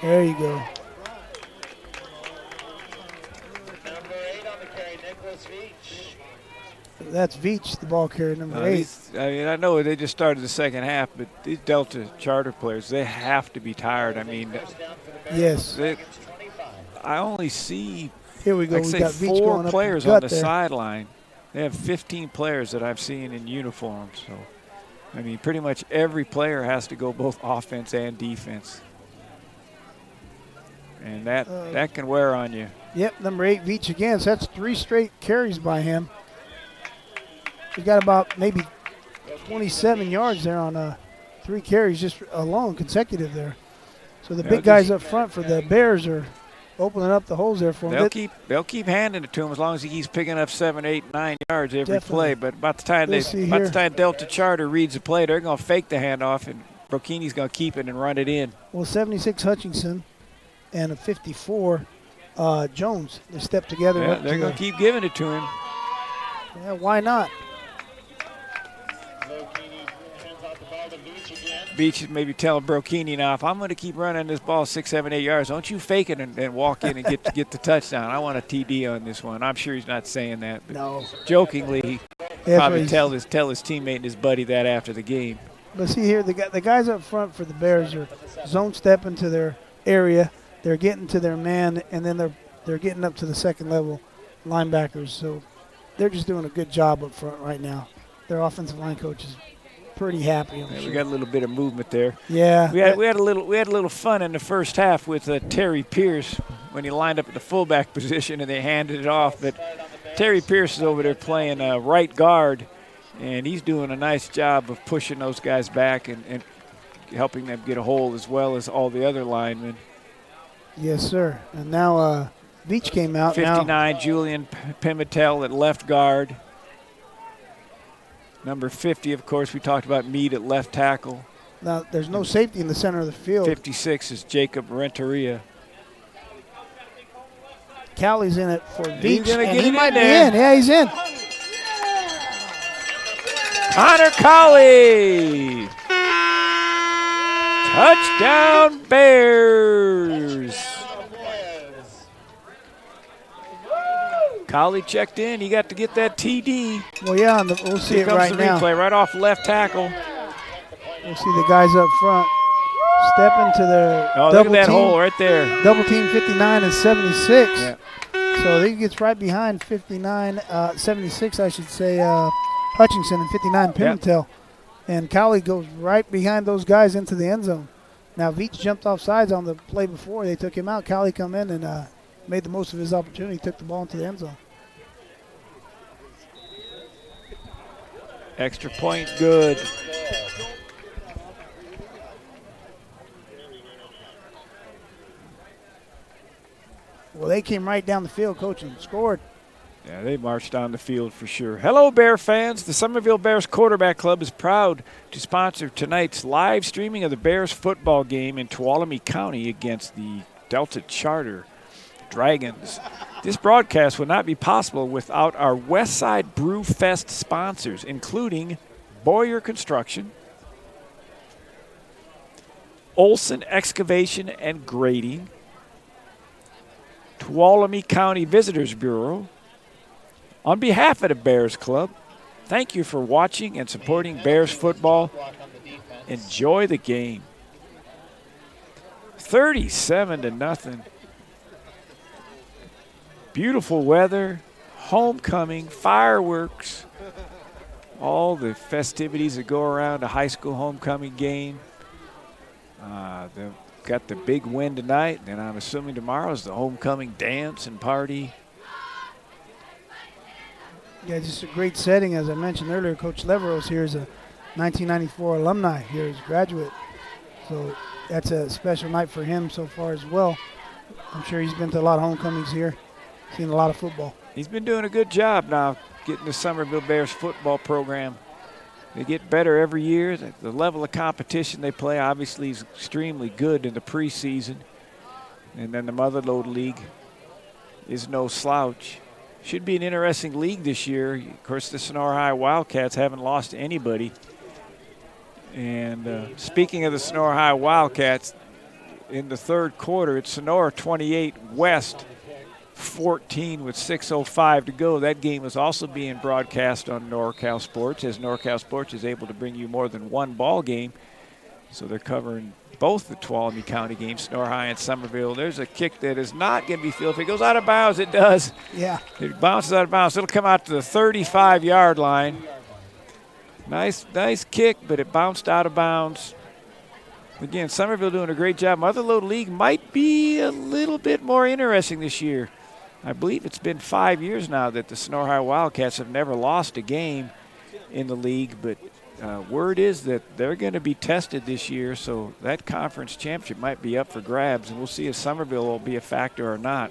There you go. Number 8 on the carry, Nicholas Veach. That's Veach, the ball carrier, number 8. I know they just started the second half, but these Delta Charter players, they have to be tired. I mean, Yes. I only see Here we go. like We say got Veach 4 going up players the on gut the there. sideline. They have 15 players that I've seen in uniform. So, I mean, pretty much every player has to go both offense and defense. And that can wear on you. Yep, number 8, Veach again. So that's 3 straight carries by him. He's got about maybe 27 yards there on 3 carries just alone, consecutive there. So the big guys up front for the Bears are opening up the holes there for him. They'll keep handing it to him as long as he keeps picking up 7, 8, 9 yards every Definitely. play. But about the time Delta Charter reads the play, they're going to fake the handoff, and Brokini's going to keep it and run it in. Well, 76 Hutchinson and a 54 Jones. They step together. Yeah, they're going to keep giving it to him. Yeah, why not? Beach is maybe telling Brokini now, if I'm going to keep running this ball 6, 7, 8 yards, don't you fake it and walk in and get the touchdown. I want a TD on this one. I'm sure he's not saying that. But No. jokingly, he That's probably what tell his teammate and his buddy that after the game. But see here, the guys up front for the Bears are zone stepping to their area. They're getting to their man, and then they're getting up to the second level linebackers. So they're just doing a good job up front right now. Their offensive line coach is pretty happy. I'm Yeah, sure. we got a little bit of movement there. Yeah. We had a little fun in the first half with Terry Pierce when he lined up at the fullback position and they handed it off. But Terry Pierce is over there playing right guard, and he's doing a nice job of pushing those guys back and helping them get a hold as well as all the other linemen. Yes, sir. And now Veach came out. 59, Julian Pimentel at left guard. Number 50, of course, we talked about Meade at left tackle. Now, there's no safety in the center of the field. 56 is Jacob Renteria. Callie's in it for He's Beach, gonna and get he it might in be there. in. Yeah, he's in. Connor Colley. Touchdown Bears. Colley checked in. He got to get that TD. Well, yeah, we'll see Here it comes right the now. replay right off left tackle. We'll see the guys up front step into their Oh, look double at that team. hole right there. Double team 59 and 76. Yeah. So he gets right behind 59, 76, I should say, Hutchinson and 59 Pimentel. And Cowley goes right behind those guys into the end zone. Now, Veach jumped off sides on the play before. They took him out. Cowley come in and made the most of his opportunity, took the ball into the end zone. Extra point good. Well, they came right down the field, coach, and scored. Yeah, they marched down the field for sure. Hello, Bear fans. The Summerville Bears Quarterback Club is proud to sponsor tonight's live streaming of the Bears football game in Tuolumne County against the Delta Charter Dragons. This broadcast would not be possible without our Westside Brew Fest sponsors, including Boyer Construction, Olson Excavation and Grading, Tuolumne County Visitors Bureau. On behalf of the Bears Club, thank you for watching and supporting Bears football. Enjoy the game. 37-0. Beautiful weather, homecoming, fireworks, all the festivities that go around a high school homecoming game. They've got the big win tonight, and I'm assuming tomorrow is the homecoming dance and party. Yeah, just a great setting. As I mentioned earlier, Coach Leveros here is a 1994 alumni here as a graduate. So that's a special night for him so far as well. I'm sure he's been to a lot of homecomings here, seen a lot of football. He's been doing a good job now getting the Summerville Bears football program. They get better every year. The level of competition they play obviously is extremely good in the preseason. And then the Motherlode League is no slouch. Should be an interesting league this year. Of course, the Sonora High Wildcats haven't lost to anybody. And speaking of the Sonora High Wildcats, in the third quarter, it's Sonora 28, West 14 with 6:05 to go. That game is also being broadcast on NorCal Sports, as NorCal Sports is able to bring you more than one ball game. So they're covering both the Tuolumne County games, Sonora High and Summerville. There's a kick that is not going to be fielded. If it goes out of bounds, it does. Yeah. It bounces out of bounds. It'll come out to the 35-yard line. Nice kick, but it bounced out of bounds. Again, Summerville doing a great job. Motherlode League might be a little bit more interesting this year. I believe it's been 5 years now that the Sonora High Wildcats have never lost a game in the league, but word is that they're going to be tested this year, so that conference championship might be up for grabs, and we'll see if Summerville will be a factor or not.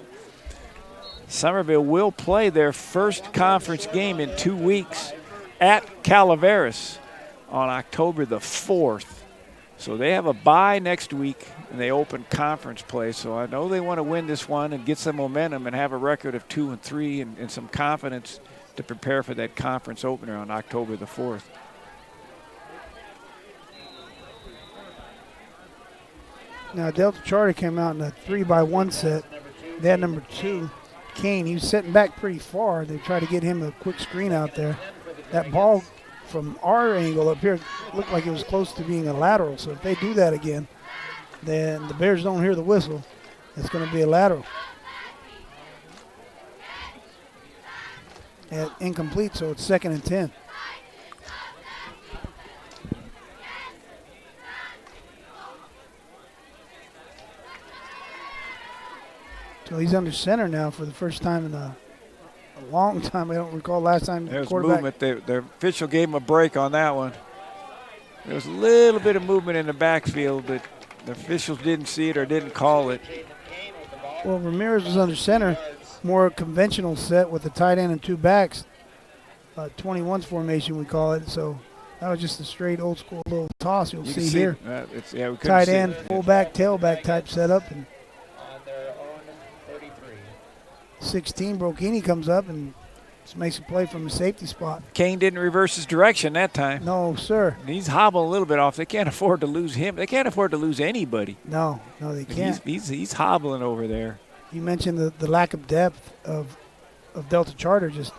Summerville will play their first conference game in 2 weeks at Calaveras on October the 4th. So they have a bye next week, and they open conference play. So I know they want to win this one and get some momentum and have a record of 2-3 and some confidence to prepare for that conference opener on October the 4th. Now, Delta Charter came out in a 3-by-1 set. They had number 2, Kane. He was sitting back pretty far. They tried to get him a quick screen out there. That ball from our angle up here looked like it was close to being a lateral. So if they do that again, then the Bears don't hear the whistle. It's going to be a lateral. And incomplete, so it's 2nd and 10. So he's under center now for the first time in a long time. I don't recall last time. There's quarterback. movement. The official gave him a break on that one. There was a little bit of movement in the backfield, but the officials didn't see it or didn't call it. Well, Ramirez was under center, more conventional set with the tight end and 2 backs. 21's formation, we call it. So that was just a straight old school little toss you'll You see can here. We couldn't Tight see end, it. fullback, tailback type setup. And On their own 33. 16, Brokini comes up and just makes a play from a safety spot. Kane didn't reverse his direction that time. No, sir. He's hobbling a little bit off. They can't afford to lose him. They can't afford to lose anybody. No, they can't. He's hobbling over there. You mentioned the lack of depth of Delta Charter. Just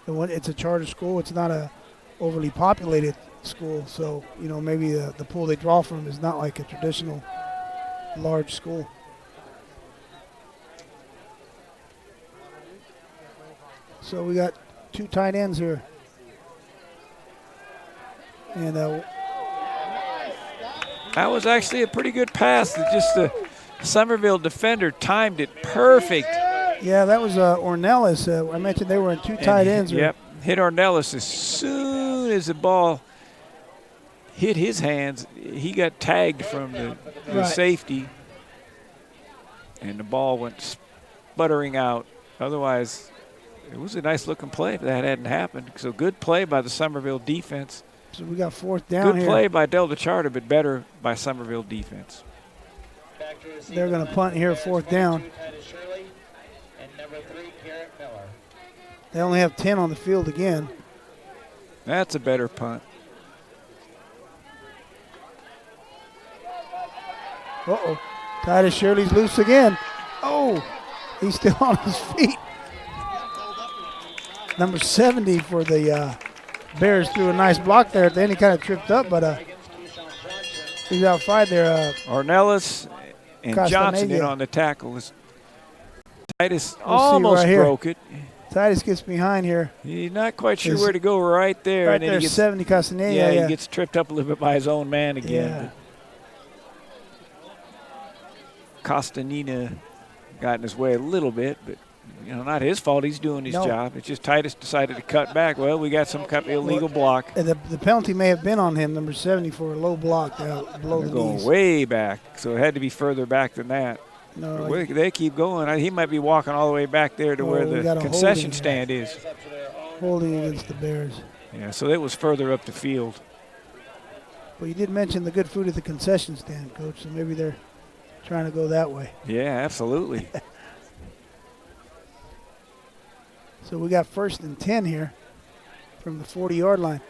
it's a charter school. It's not a overly populated school. So, maybe the pool they draw from is not like a traditional large school. So we got 2 tight ends here. And that was actually a pretty good pass. Just the Summerville defender timed it perfect. yeah, that was Ornelas. I mentioned they were in 2 tight ends. Yep, hit Ornelas as soon as the ball hit his hands. He got tagged from the Right. safety, and the ball went sputtering out. Otherwise, it was a nice looking play if that hadn't happened. So good play by the Summerville defense. So we got 4th down Good here. play by Delta Charter, but better by Summerville defense. They're going to punt here, 4th down. And number 3, Garrett Miller. They only have 10 on the field again. That's a better punt. Uh-oh. Titus Shirley's loose again. Oh, he's still on his feet. Number 70 for the Bears threw a nice block there at the end. He kind of tripped up, but he's outside there. Ornelas and Johnson in Castaneda. on the tackle. Titus see almost right here. broke it. Titus gets behind here. He's not quite sure Is- where to go right there. Right and then there, he gets, 70 Castaneda. yeah, he gets tripped up a little bit by his own man again. Yeah. But Costanina got in his way a little bit, but not his fault. He's doing his No. job. It's just Titus decided to cut back. Well, we got some kind of illegal block. And the penalty may have been on him, number 70, for a low block below They're the going knees. way back, so it had to be further back than that. No, They keep going. He might be walking all the way back there to where we got the a concession holding. stand is. holding against the Bears. Yeah, so it was further up the field. But you did mention the good food at the concession stand, Coach, so maybe they're trying to go that way. Yeah, absolutely. So we got 1st and 10 here from the 40-yard line.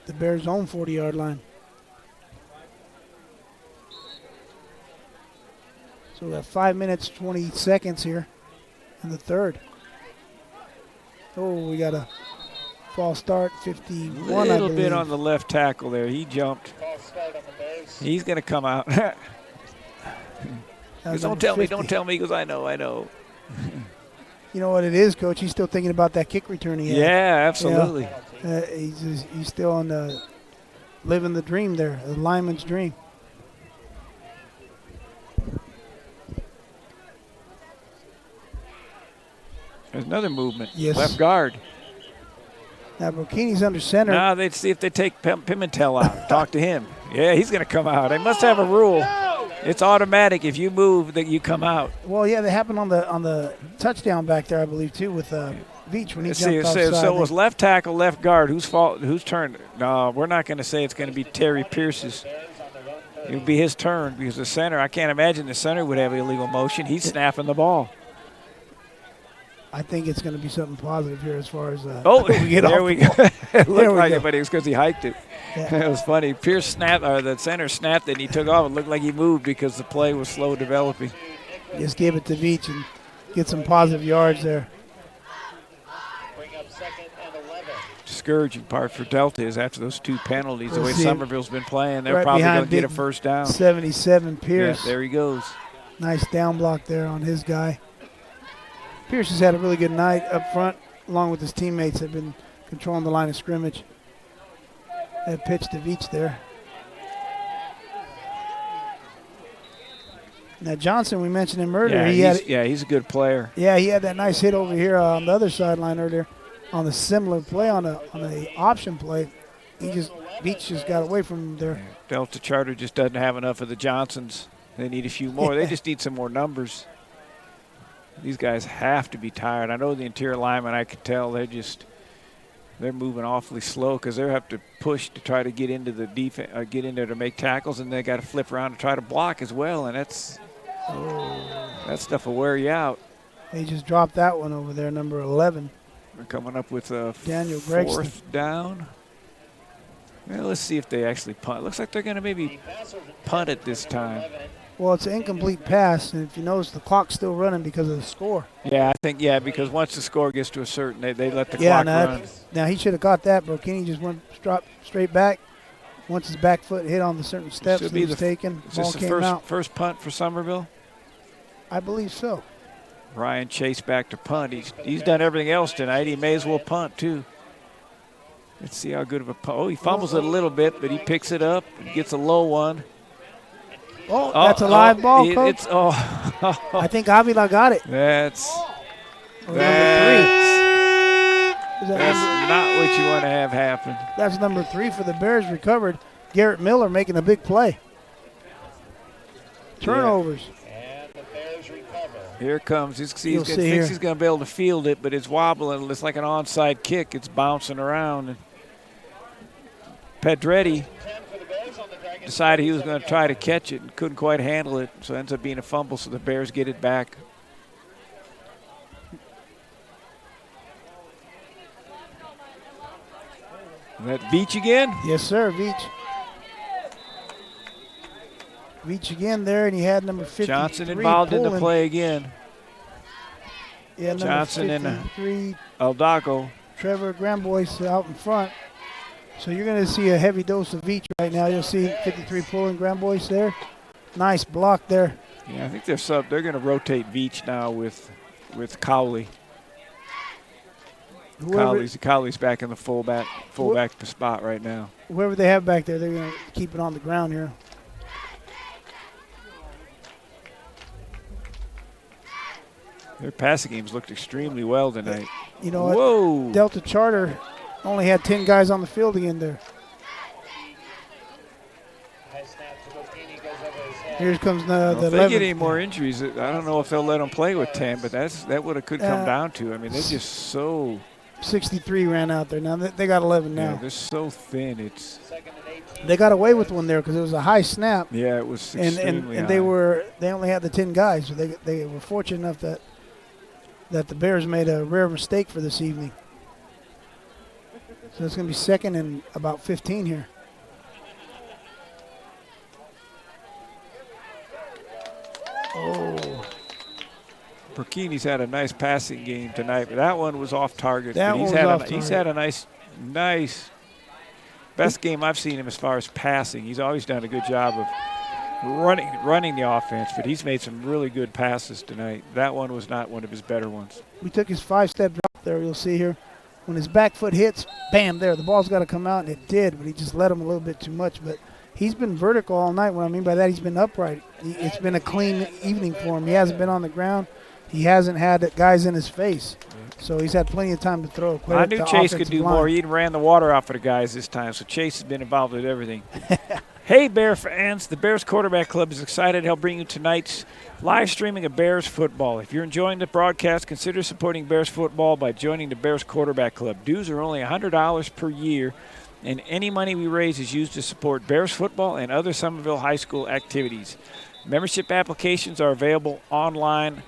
The Bears' own 40-yard line. So we got 5 minutes, 20 seconds here in the 3rd. Oh, we got a false start, 51, I Little believe. bit on the left tackle there. He jumped. False start on the Bears. He's going to come out. That was Don't number tell me. 50. Don't tell me because I know. You know what it is, Coach? He's still thinking about that kick return he had. Yeah, absolutely. He's still on living the dream there, the lineman's dream. There's another movement. Yes. Left guard. Now Brokini's under center. Now they'd see if they take Pimentel out. Talk to him. Yeah, he's going to come out. They must have a rule. It's automatic. If you move, that you come out. Well, yeah, they happened on the touchdown back there, I believe, too, with Beach when he Let's jumped see. outside. So it was left tackle, left guard. Whose turn? No, we're not going to say it's going to be Terry Pierce's. It would be his turn because the center. I can't imagine the center would have illegal motion. He's snapping the ball. I think it's going to be something positive here as far as We get there off we the go. ball. It There looked we like go. it, but it was because he hiked it. Yeah. It was funny. Pierce snapped, or the center snapped it, and he took off. It looked like he moved because the play was slow developing. Just give it to Beach and get some positive yards there. Bring up 2nd and 11. Discouraging part for Delta is after those 2 penalties, the We'll way see. Summerville's been playing, they're Right probably behind going to get a big 1st down. 77 Yeah, Pierce. there he goes. Nice down block there on his guy. Pierce has had a really good night up front, along with his teammates. Have been controlling the line of scrimmage. That pitch to Veach there. Now Johnson, we mentioned him earlier. He's a good player. He had that nice hit over here on the other sideline earlier, on the similar play on the option play. Veach just got away from him there. Delta Charter just doesn't have enough of the Johnsons. They need a few more. They just need some more numbers. These guys have to be tired. I know the interior linemen, I could tell they're just They're moving awfully slow because they have to push to try to get into the defense, get in there to make tackles, and they got to flip around and try to block as well. And that stuff will wear you out. They just dropped that one over there, number 11. We're coming up with a Daniel Gregson. 4th down. Well, let's see if they actually punt. Looks like they're going to maybe punt it this time. Well, it's an incomplete pass, and if you notice, the clock's still running because of the score. Yeah, I think, because once the score gets to a certain, they let the clock run. Now, he should have got that. Brokini just went straight back. Once his back foot hit on the certain steps he was taken, is this the first punt for Summerville? I believe so. Ryan Chase back to punt. He's done everything else tonight. He may as well punt, too. Let's see how good of a punt. Oh, he fumbles it a little bit, but he picks it up and gets a low one. Oh, that's a live ball, Coach. I think Avila got it. That's number 3. That's not what you want to have happen. That's number 3 for the Bears recovered. Garrett Miller making a big play. Turnovers. And the Bears recover. Here it comes. He's going to be able to field it, but it's wobbling. It's like an onside kick. It's bouncing around. And Pedretti decided he was going to try to catch it and couldn't quite handle it, so it ends up being a fumble, so the Bears get it back. Is that Veach again? Yes, sir, Veach. Veach again there, and he had number 53. Johnson involved in the play again. Yeah, Johnson and Aldaco. Trevor Grambois out in front. So you're going to see a heavy dose of Veach right now. You'll see 53 pulling Grambois there. Nice block there. Yeah, I think they're going to rotate Veach now with Cowley. Cowley's back in the fullback spot right now. Whoever they have back there, they're going to keep it on the ground here. Their passing games looked extremely well tonight. You know what? Delta Charter only had 10 guys on the field again there. Here comes the 11th. If they get any more injuries, I don't know if they'll let them play with 10, but that what it could come down to. I mean, they're just so. 63 ran out there. Now they got 11 now. Yeah, they're so thin. They got away with one there because it was a high snap. Yeah, it was extremely high. They only had the 10 guys, so they were fortunate enough that the Bears made a rare mistake for this evening. So it's going to be 2nd and about 15 here. Oh. Burkini's had a nice passing game tonight, but that one was off target. He's had a nice best game I've seen him as far as passing. He's always done a good job of running the offense, but he's made some really good passes tonight. That one was not one of his better ones. We took his 5-step drop there. You'll see here. When his back foot hits, bam, there. The ball's got to come out, and it did, but he just let him a little bit too much. But he's been vertical all night. What I mean by that, he's been upright. It's been a clean evening for him. He hasn't been on the ground. He hasn't had guys in his face. So he's had plenty of time to throw. I knew Chase could do more. He even ran the water off of the guys this time, so Chase has been involved with everything. Hey, Bear fans, the Bears Quarterback Club is excited to help bring you tonight's live streaming of Bears football. If you're enjoying the broadcast, consider supporting Bears football by joining the Bears Quarterback Club. Dues are only $100 per year, and any money we raise is used to support Bears football and other Summerville High School activities. Membership applications are available online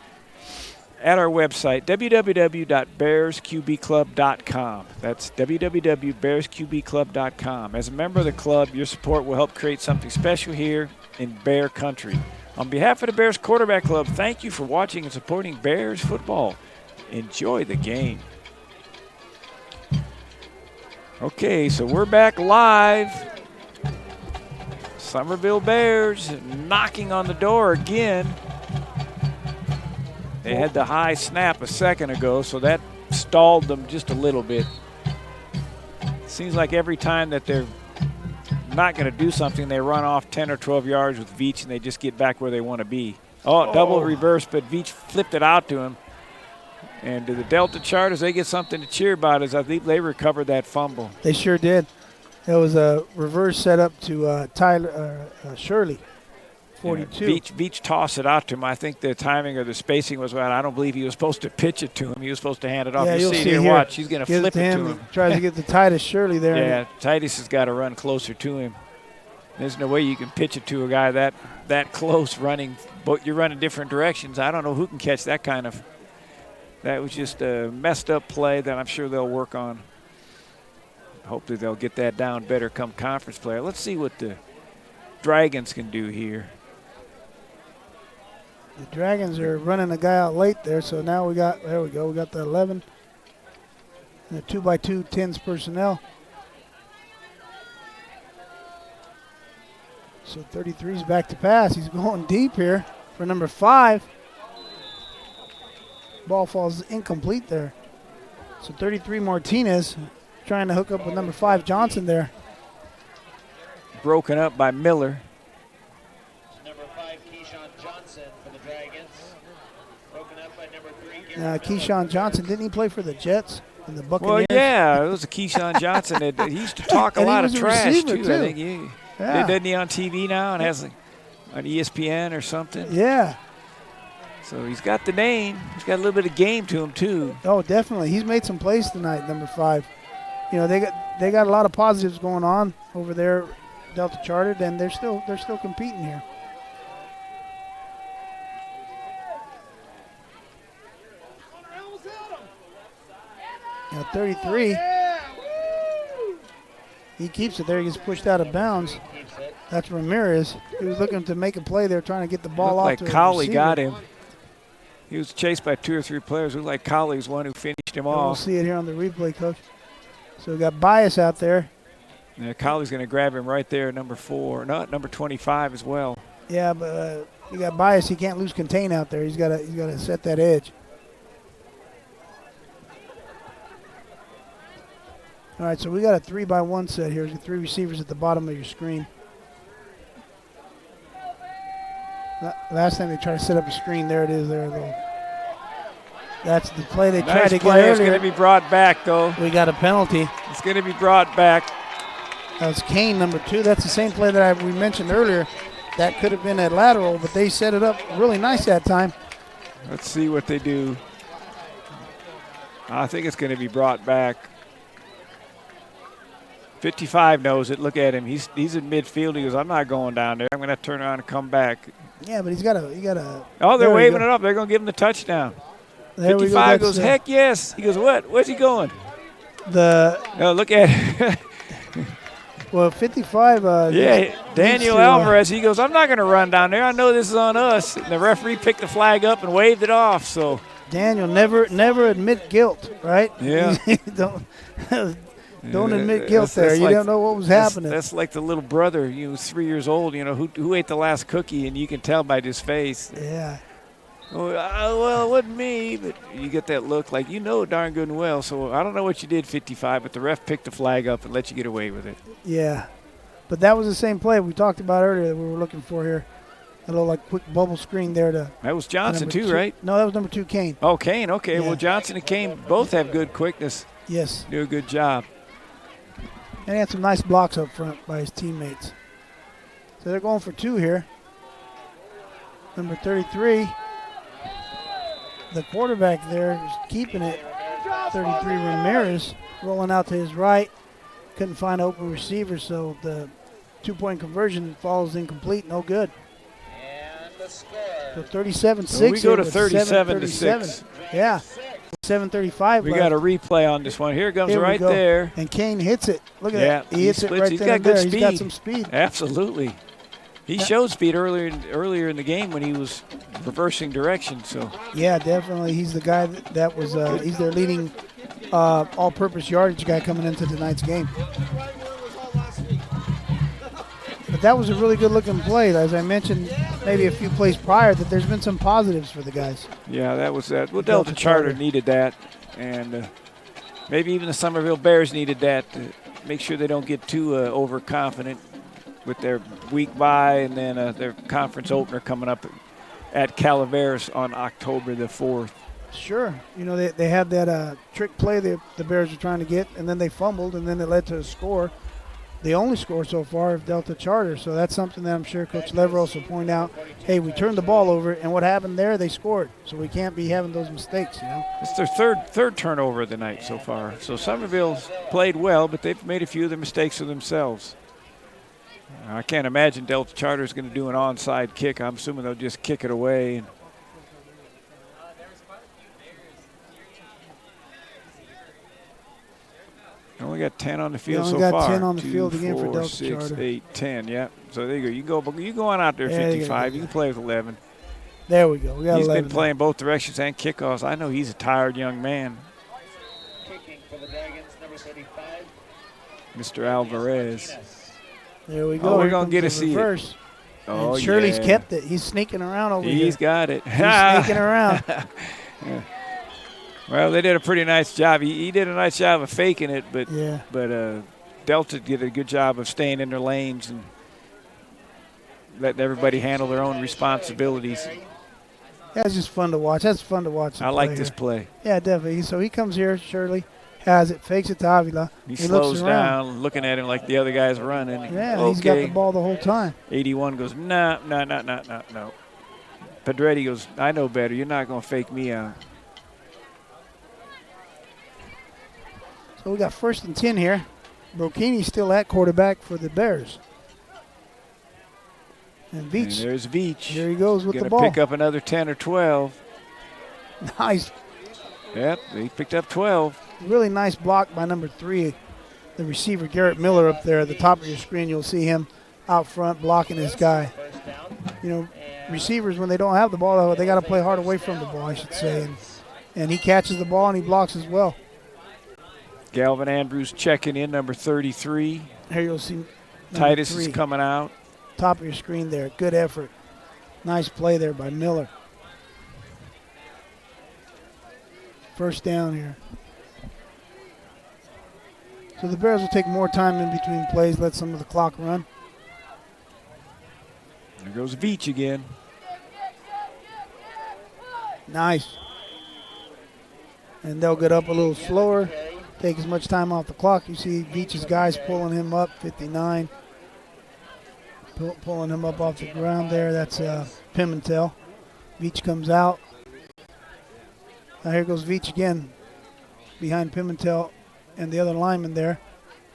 at our website, www.bearsqbclub.com. That's www.bearsqbclub.com. As a member of the club, your support will help create something special here in Bear Country. On behalf of the Bears Quarterback Club, thank you for watching and supporting Bears football. Enjoy the game. Okay, so we're back live. Summerville Bears knocking on the door again. They had the high snap a second ago, so that stalled them just a little bit. Seems like every time that they're not going to do something, they run off 10 or 12 yards with Veach, and they just get back where they want to be. Double reverse, but Veach flipped it out to him. And to the Delta Charters, they get something to cheer about as I think they recovered that fumble. They sure did. It was a reverse setup to Shirley 42. Beach tossed it out to him. I think the timing or the spacing was right. I don't believe he was supposed to pitch it to him. He was supposed to hand it off. Yeah, you you'll see it see here. here. Watch. He's going to flip it to him. Tries to get the Titus Shirley there. Yeah, Titus has got to run closer to him. There's no way you can pitch it to a guy that close running, but you're running different directions. I don't know who can catch that kind of. That was just a messed up play that I'm sure they'll work on. Hopefully they'll get that down better come conference play. Let's see what the Dragons can do here. The Dragons are running a guy out late there, so now we got the 11 and the 2x2 10s personnel. So 33's back to pass. He's going deep here for number 5. Ball falls incomplete there. So 33 Martinez trying to hook up with number 5 Johnson there. Broken up by Miller. Number 5 Keyshawn Johnson for the Dragons. Broken up by number 3. Keyshawn Johnson, didn't he play for the Jets and the Buccaneers? Well, yeah, it was a Keyshawn Johnson. He used to talk a lot of trash too. I think doesn't he on TV now and has on ESPN or something? Yeah. So he's got the name. He's got a little bit of game to him too. Oh, definitely. He's made some plays tonight, number 5. You know, they got a lot of positives going on over there, Delta Chartered, and they're still competing here. Now 33. He keeps it there. He gets pushed out of bounds. That's Ramirez. He was looking to make a play there, trying to get the ball off to his Colley receiver. got him. He was chased by 2 or 3 players. It looked like Colley was one who finished him We'll off. see it here on the replay, Coach. So we got Bias out there. Yeah, Colley's going to grab him right there, number 4. Not number 25 as well. Yeah, but you got Bias. He can't lose contain out there. He's got to set that edge. All right, so we got a 3-by-1 set here. 3 receivers at the bottom of your screen. Last time they tried to set up a screen, there it is there. That's the play they tried to get earlier. It's going to be brought back, though. We got a penalty. It's going to be brought back. That's Kane, number 2. That's the same play that we mentioned earlier. That could have been a lateral, but they set it up really nice that time. Let's see what they do. I think it's going to be brought back. 55 knows it. Look at him. He's in midfield. He goes, I'm not going down there. I'm going to turn around and come back. Yeah, but he got a. Oh, they're waving it up. They're going to give him the touchdown. There 55 goes, heck yes. He goes, what? Where's he going? Oh, look at it. Well, 55. Daniel Alvarez, he goes, I'm not going to run down there. I know this is on us. And the referee picked the flag up and waved it off. So Daniel, never admit guilt, right? Yeah. Don't admit guilt there. You don't know what was happening. That's like the little brother, who's 3 years old, who ate the last cookie, and you can tell by his face. Yeah. Well, it wasn't me, but you get that look like darn good and well. So I don't know what you did, 55, but the ref picked the flag up and let you get away with it. Yeah. But that was the same play we talked about earlier that we were looking for here. A little quick bubble screen there to. That was Johnson too, right? No, that was number 2, Kane. Oh, Kane. Okay. Yeah. Well, Johnson and Kane both have good quickness. Yes. Do a good job. And he had some nice blocks up front by his teammates. So they're going for 2 here. Number 33. The quarterback there is keeping it. 33 Ramirez rolling out to his right. Couldn't find an open receiver, so the 2-point conversion falls incomplete. No good. And the score. So 37-6. So we go to 37-6. Yeah. 7:35. We got a replay on this one. Here it comes right go. there. And Kane hits it. Look at that. He hits it right He's there. got good speed. He's got some speed. Absolutely. He showed speed earlier in the game when he was reversing direction. So yeah, definitely. He's the guy that was. He's their leading all-purpose yardage guy coming into tonight's game. But that was a really good-looking play. As I mentioned, maybe a few plays prior, that there's been some positives for the guys. Yeah, that was that. Well, Delta Charter needed that, and maybe even the Summerville Bears needed that to make sure they don't get too overconfident with their week bye and then their conference opener coming up at Calaveras on October the 4th. Sure. They had that trick play the Bears were trying to get, and then they fumbled, and then it led to a score. the only score so far of Delta Charter. So that's something that I'm sure Coach Leveros will point out. Hey, we turned the ball over, and what happened there? They scored. So we can't be having those mistakes, you know. It's their third turnover of the night so far. So Summerville's played well, but they've made a few of the mistakes for themselves. I can't imagine Delta Charter is going to do an onside kick. I'm assuming they'll just kick it away. Only got 10 on the field so far. Only got 10 on the field again for 4, Delta 6, Charter. 8, 10. Yeah. So there you go. You go on out there, 55. You can play with 11. There we go. We got He's 11 been playing both directions and kickoffs. I know he's a tired young man. Kicking for the Dragons, number 35. Mr. Alvarez. There we go. Oh, we're Here going to get comes to the see reverse. it. Oh, And Shirley's yeah. kept it. He's sneaking around over here. He's got it. He's sneaking around. Yeah. Well, they did a pretty nice job. He did a nice job of faking it, but Delta did a good job of staying in their lanes and letting everybody handle their own responsibilities. Yeah, it's just fun to watch. That's fun to watch. I like this play. Yeah, definitely. So he comes here, Shirley has it, fakes it to Avila. He looks slows around. down, looking at him like the other guy's running. Yeah, okay. he's got the ball the whole time. 81 goes, no. Pedretti goes, I know better. You're not going to fake me out. So we got 1st and 10 here. Brocchini's still at quarterback for the Bears. And Veach. And there's Veach. Here he goes with the ball. Going to pick up another 10 or 12. Nice. Yep, he picked up 12. Really nice block by number 3, the receiver Garrett Miller up there at the top of your screen. You'll see him out front blocking his guy. You know, receivers, when they don't have the ball, they got to play hard away from the ball, I should say. And he catches the ball and he blocks as well. Galvin Andrews checking in, number 33. Here you'll see Titus 3. is coming out. Top of your screen there. Good effort. Nice play there by Miller. 1st down here. So the Bears will take more time in between plays, let some of the clock run. There goes Veach again. Nice. And they'll get up a little slower, take as much time off the clock. You see Veach's guys pulling him up, 59. Pulling him up off the ground there. That's Pimentel. Veach comes out. Now here goes Veach again behind Pimentel and the other lineman there.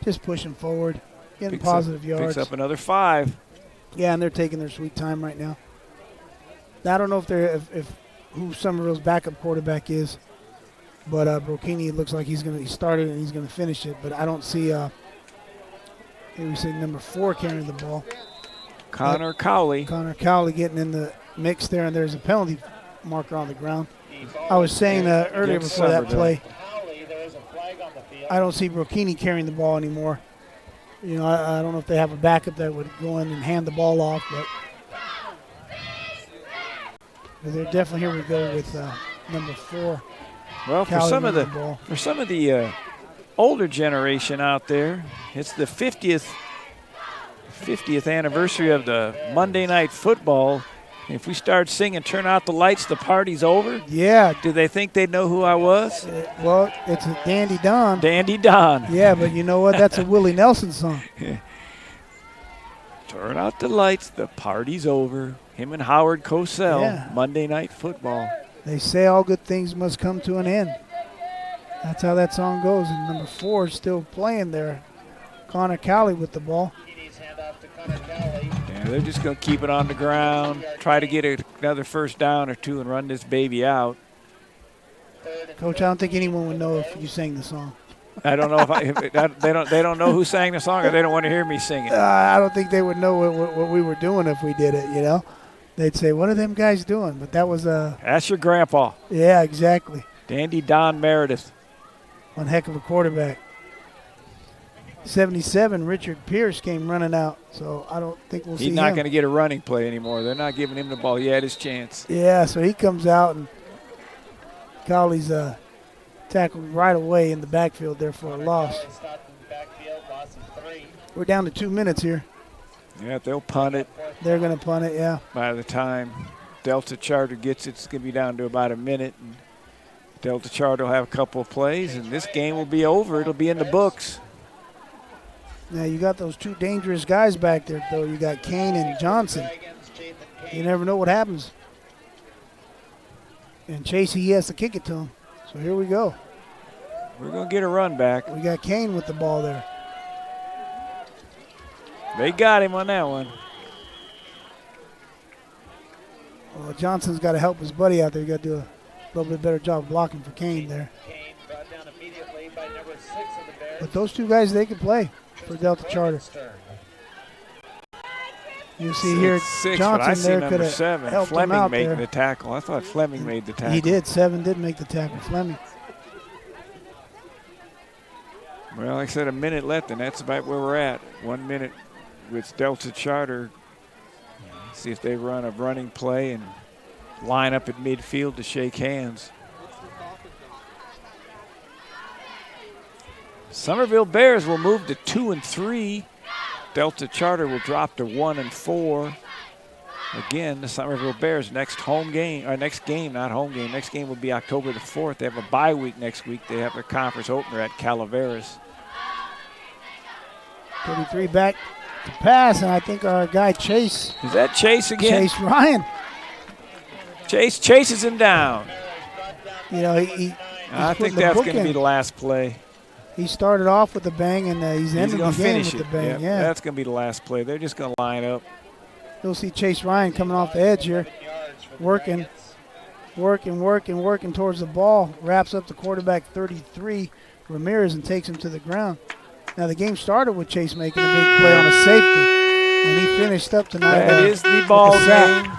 Just pushing forward, getting positive yards. Picks up another 5. Yeah, and they're taking their sweet time right now. I don't know if who Summerville's backup quarterback is, but Brocchini looks like he started and he's gonna finish it. But I don't see here we see number 4 carrying the ball. Connor Cowley. Connor Cowley getting in the mix there, and there's a penalty marker on the ground. I was saying earlier before that play, I don't see Brocchini carrying the ball anymore. You know, I don't know if they have a backup that would go in and hand the ball off, but they're definitely, here we go with number 4. Well, for Cowley some of the older generation out there, it's the 50th anniversary of the Monday Night Football. If we start singing "Turn Out the Lights, the Party's Over," yeah, do they think they'd know who I was? Well, it's a Dandy Don. Dandy Don. Yeah, but you know what? That's a Willie Nelson song. Turn out the lights, the party's over. Him and Howard Cosell, Yeah. Monday Night Football. They say all good things must come to an end. That's how that song goes. And number 4 is still playing there. Connor Cowley with the ball. Yeah, they're just going to keep it on the ground, try to get another 1st down or 2 and run this baby out. Coach, I don't think anyone would know if you sang the song. I don't know if they don't know who sang the song, or they don't want to hear me sing it. I don't think they would know what we were doing if we did it, you know. They'd say, what are them guys doing? But that was That's your grandpa. Yeah, exactly. Dandy Don Meredith. One heck of a quarterback. 77, Richard Pierce came running out, so I don't think we'll see him. He's not going to get a running play anymore. They're not giving him the ball. He had his chance. Yeah, so he comes out, and Cowley's tackled right away in the backfield there for a loss. We're down to 2 minutes here. Yeah, they'll punt it. They're going to punt it, yeah. By the time Delta Charter gets it, it's going to be down to about a minute. And Delta Charter will have a couple of plays, and this game will be over. It'll be in the books. Now you got those two dangerous guys back there, though. You got Kane and Johnson. You never know what happens. And Chase, he has to kick it to him. So here we go. We're going to get a run back. We got Kane with the ball there. They got him on that one. Well, Johnson's got to help his buddy out there. You got to do a little bit better job blocking for Kane there. But those two guys, they can play for Delta Charter. You see here, Six, Johnson but I see there number could have 7, helped him Fleming out making there. the tackle. I thought Fleming made the tackle. He did. 7 did make the tackle. Fleming. Well, like I said, a minute left, and that's about where we're at. 1 minute with Delta Charter. See if they run a running play and line up at midfield to shake hands. Summerville Bears will move to 2-3. Delta Charter will drop to 1-4. Again, the Summerville Bears next game will be October the 4th. They have a bye week next week. They have their conference opener at Calaveras. 33 back to pass, and I think our guy Chase. Is that Chase again? Chase Ryan. Chase chases him down. You know, he's I think putting the that's book going to in. be the last play. He started off with a bang, and he's ending the going to game finish with it. the bang. Yeah. That's going to be the last play. They're just going to line up. You'll see Chase Ryan coming off the edge here, working towards the ball. Wraps up the quarterback 33, Ramirez, and takes him to the ground. Now the game started with Chase making a big play on a safety, and he finished up tonight. That is the ball with a sack. game.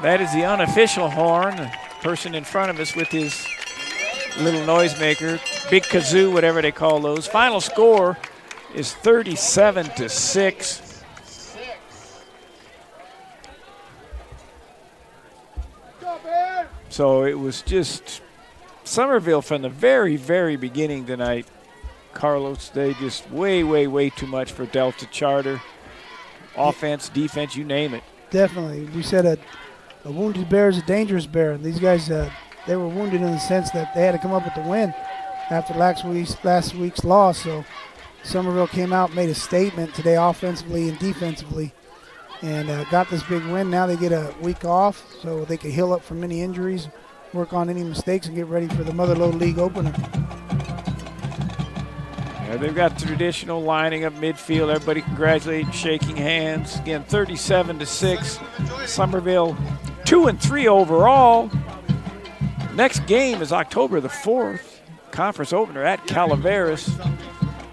That is the unofficial horn. The person in front of us with his little noisemaker, big kazoo, whatever they call those. Final score is 37-6. So it was just Summerville from the very, very beginning tonight. Carlos, they just way too much for Delta Charter. Offense, defense, you name it. Definitely. We said a wounded bear is a dangerous bear. And these guys, they were wounded in the sense that they had to come up with the win after last week's loss. So Summerville came out, made a statement today offensively and defensively, and got this big win. Now they get a week off so they can heal up from any injuries, work on any mistakes, and get ready for the Motherlode League opener. Yeah, they've got the traditional lining up midfield. Everybody congratulating, shaking hands. Again, 37-6. Summerville 2-3 overall. Next game is October the 4th. Conference opener at Calaveras.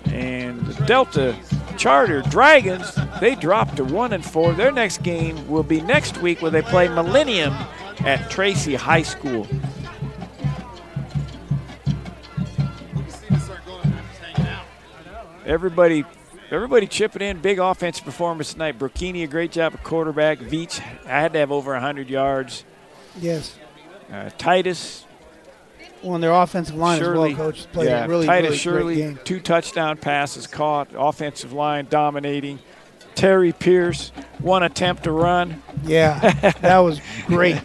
And the Delta Charter Dragons, they dropped to 1-4. Their next game will be next week where they play Millennium at Tracy High School. Everybody chipping in. Big offensive performance tonight. Burkini, a great job at quarterback. Veach, I had to have over 100 yards. Yes. Titus. On their offensive line Shirley, as well, Coach. Played a Titus really Shirley, great game. 2 touchdown passes caught. Offensive line dominating. Terry Pierce, 1 attempt to run. Yeah, that was great.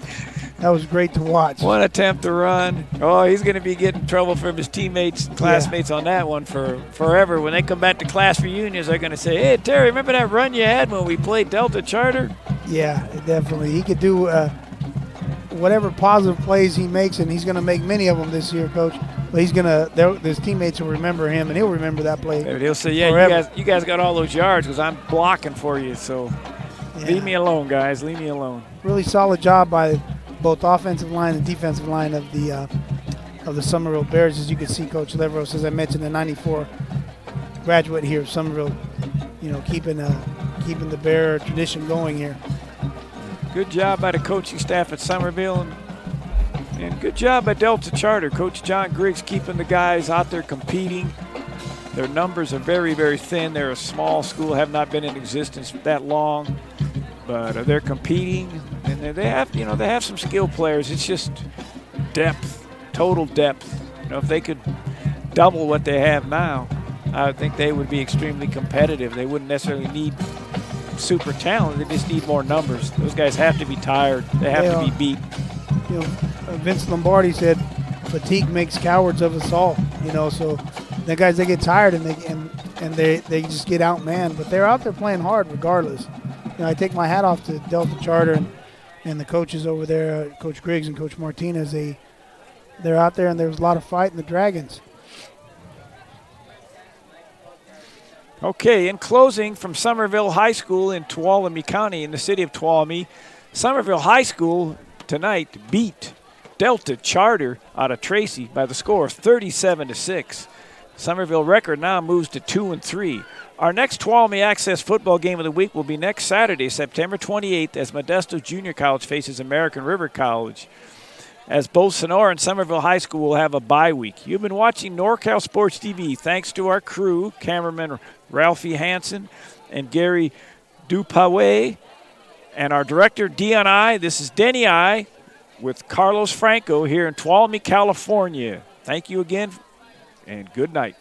That was great to watch. 1 attempt to run. Oh, he's going to be getting trouble from his teammates and classmates on that one for forever. When they come back to class reunions, they're going to say, hey, Terry, remember that run you had when we played Delta Charter? Yeah, definitely. He could do whatever positive plays he makes, and he's going to make many of them this year, Coach. But he's going to – his teammates will remember him, and he'll remember that play. And he'll say, yeah, you guys got all those yards because I'm blocking for you, so leave me alone, guys. Leave me alone. Really solid job by both offensive line and defensive line of the Summerville Bears. As you can see, Coach Leveros, as I mentioned, the 94 graduate here of Summerville, keeping the Bear tradition going here. Good job by the coaching staff at Summerville, and good job by Delta Charter. Coach John Griggs keeping the guys out there competing. Their numbers are very, very thin. They're a small school, have not been in existence that long, but they're competing, and they have some skilled players. It's just depth, total depth. If they could double what they have now, I think they would be extremely competitive. They wouldn't necessarily need super talent. They just need more numbers. Those guys have to be tired. They have to be beat. Vince Lombardi said fatigue makes cowards of us all. So the guys, they get tired, and and they just get outmanned. But they're out there playing hard regardless. I take my hat off to Delta Charter and the coaches over there, Coach Griggs and Coach Martinez. They're out there, and there was a lot of fight in the Dragons. Okay, in closing from Summerville High School in Tuolumne County in the city of Tuolumne, Summerville High School tonight beat Delta Charter out of Tracy by the score of 37-6. Summerville record now moves to 2-3. Our next Tuolumne Access football game of the week will be next Saturday, September 28th, as Modesto Junior College faces American River College, as both Sonora and Summerville High School will have a bye week. You've been watching NorCal Sports TV. Thanks to our crew, cameraman Ralphie Hansen and Gary Dupawe, and our director, Dion I. This is Denny I with Carlos Franco here in Tuolumne, California. Thank you again, and good night.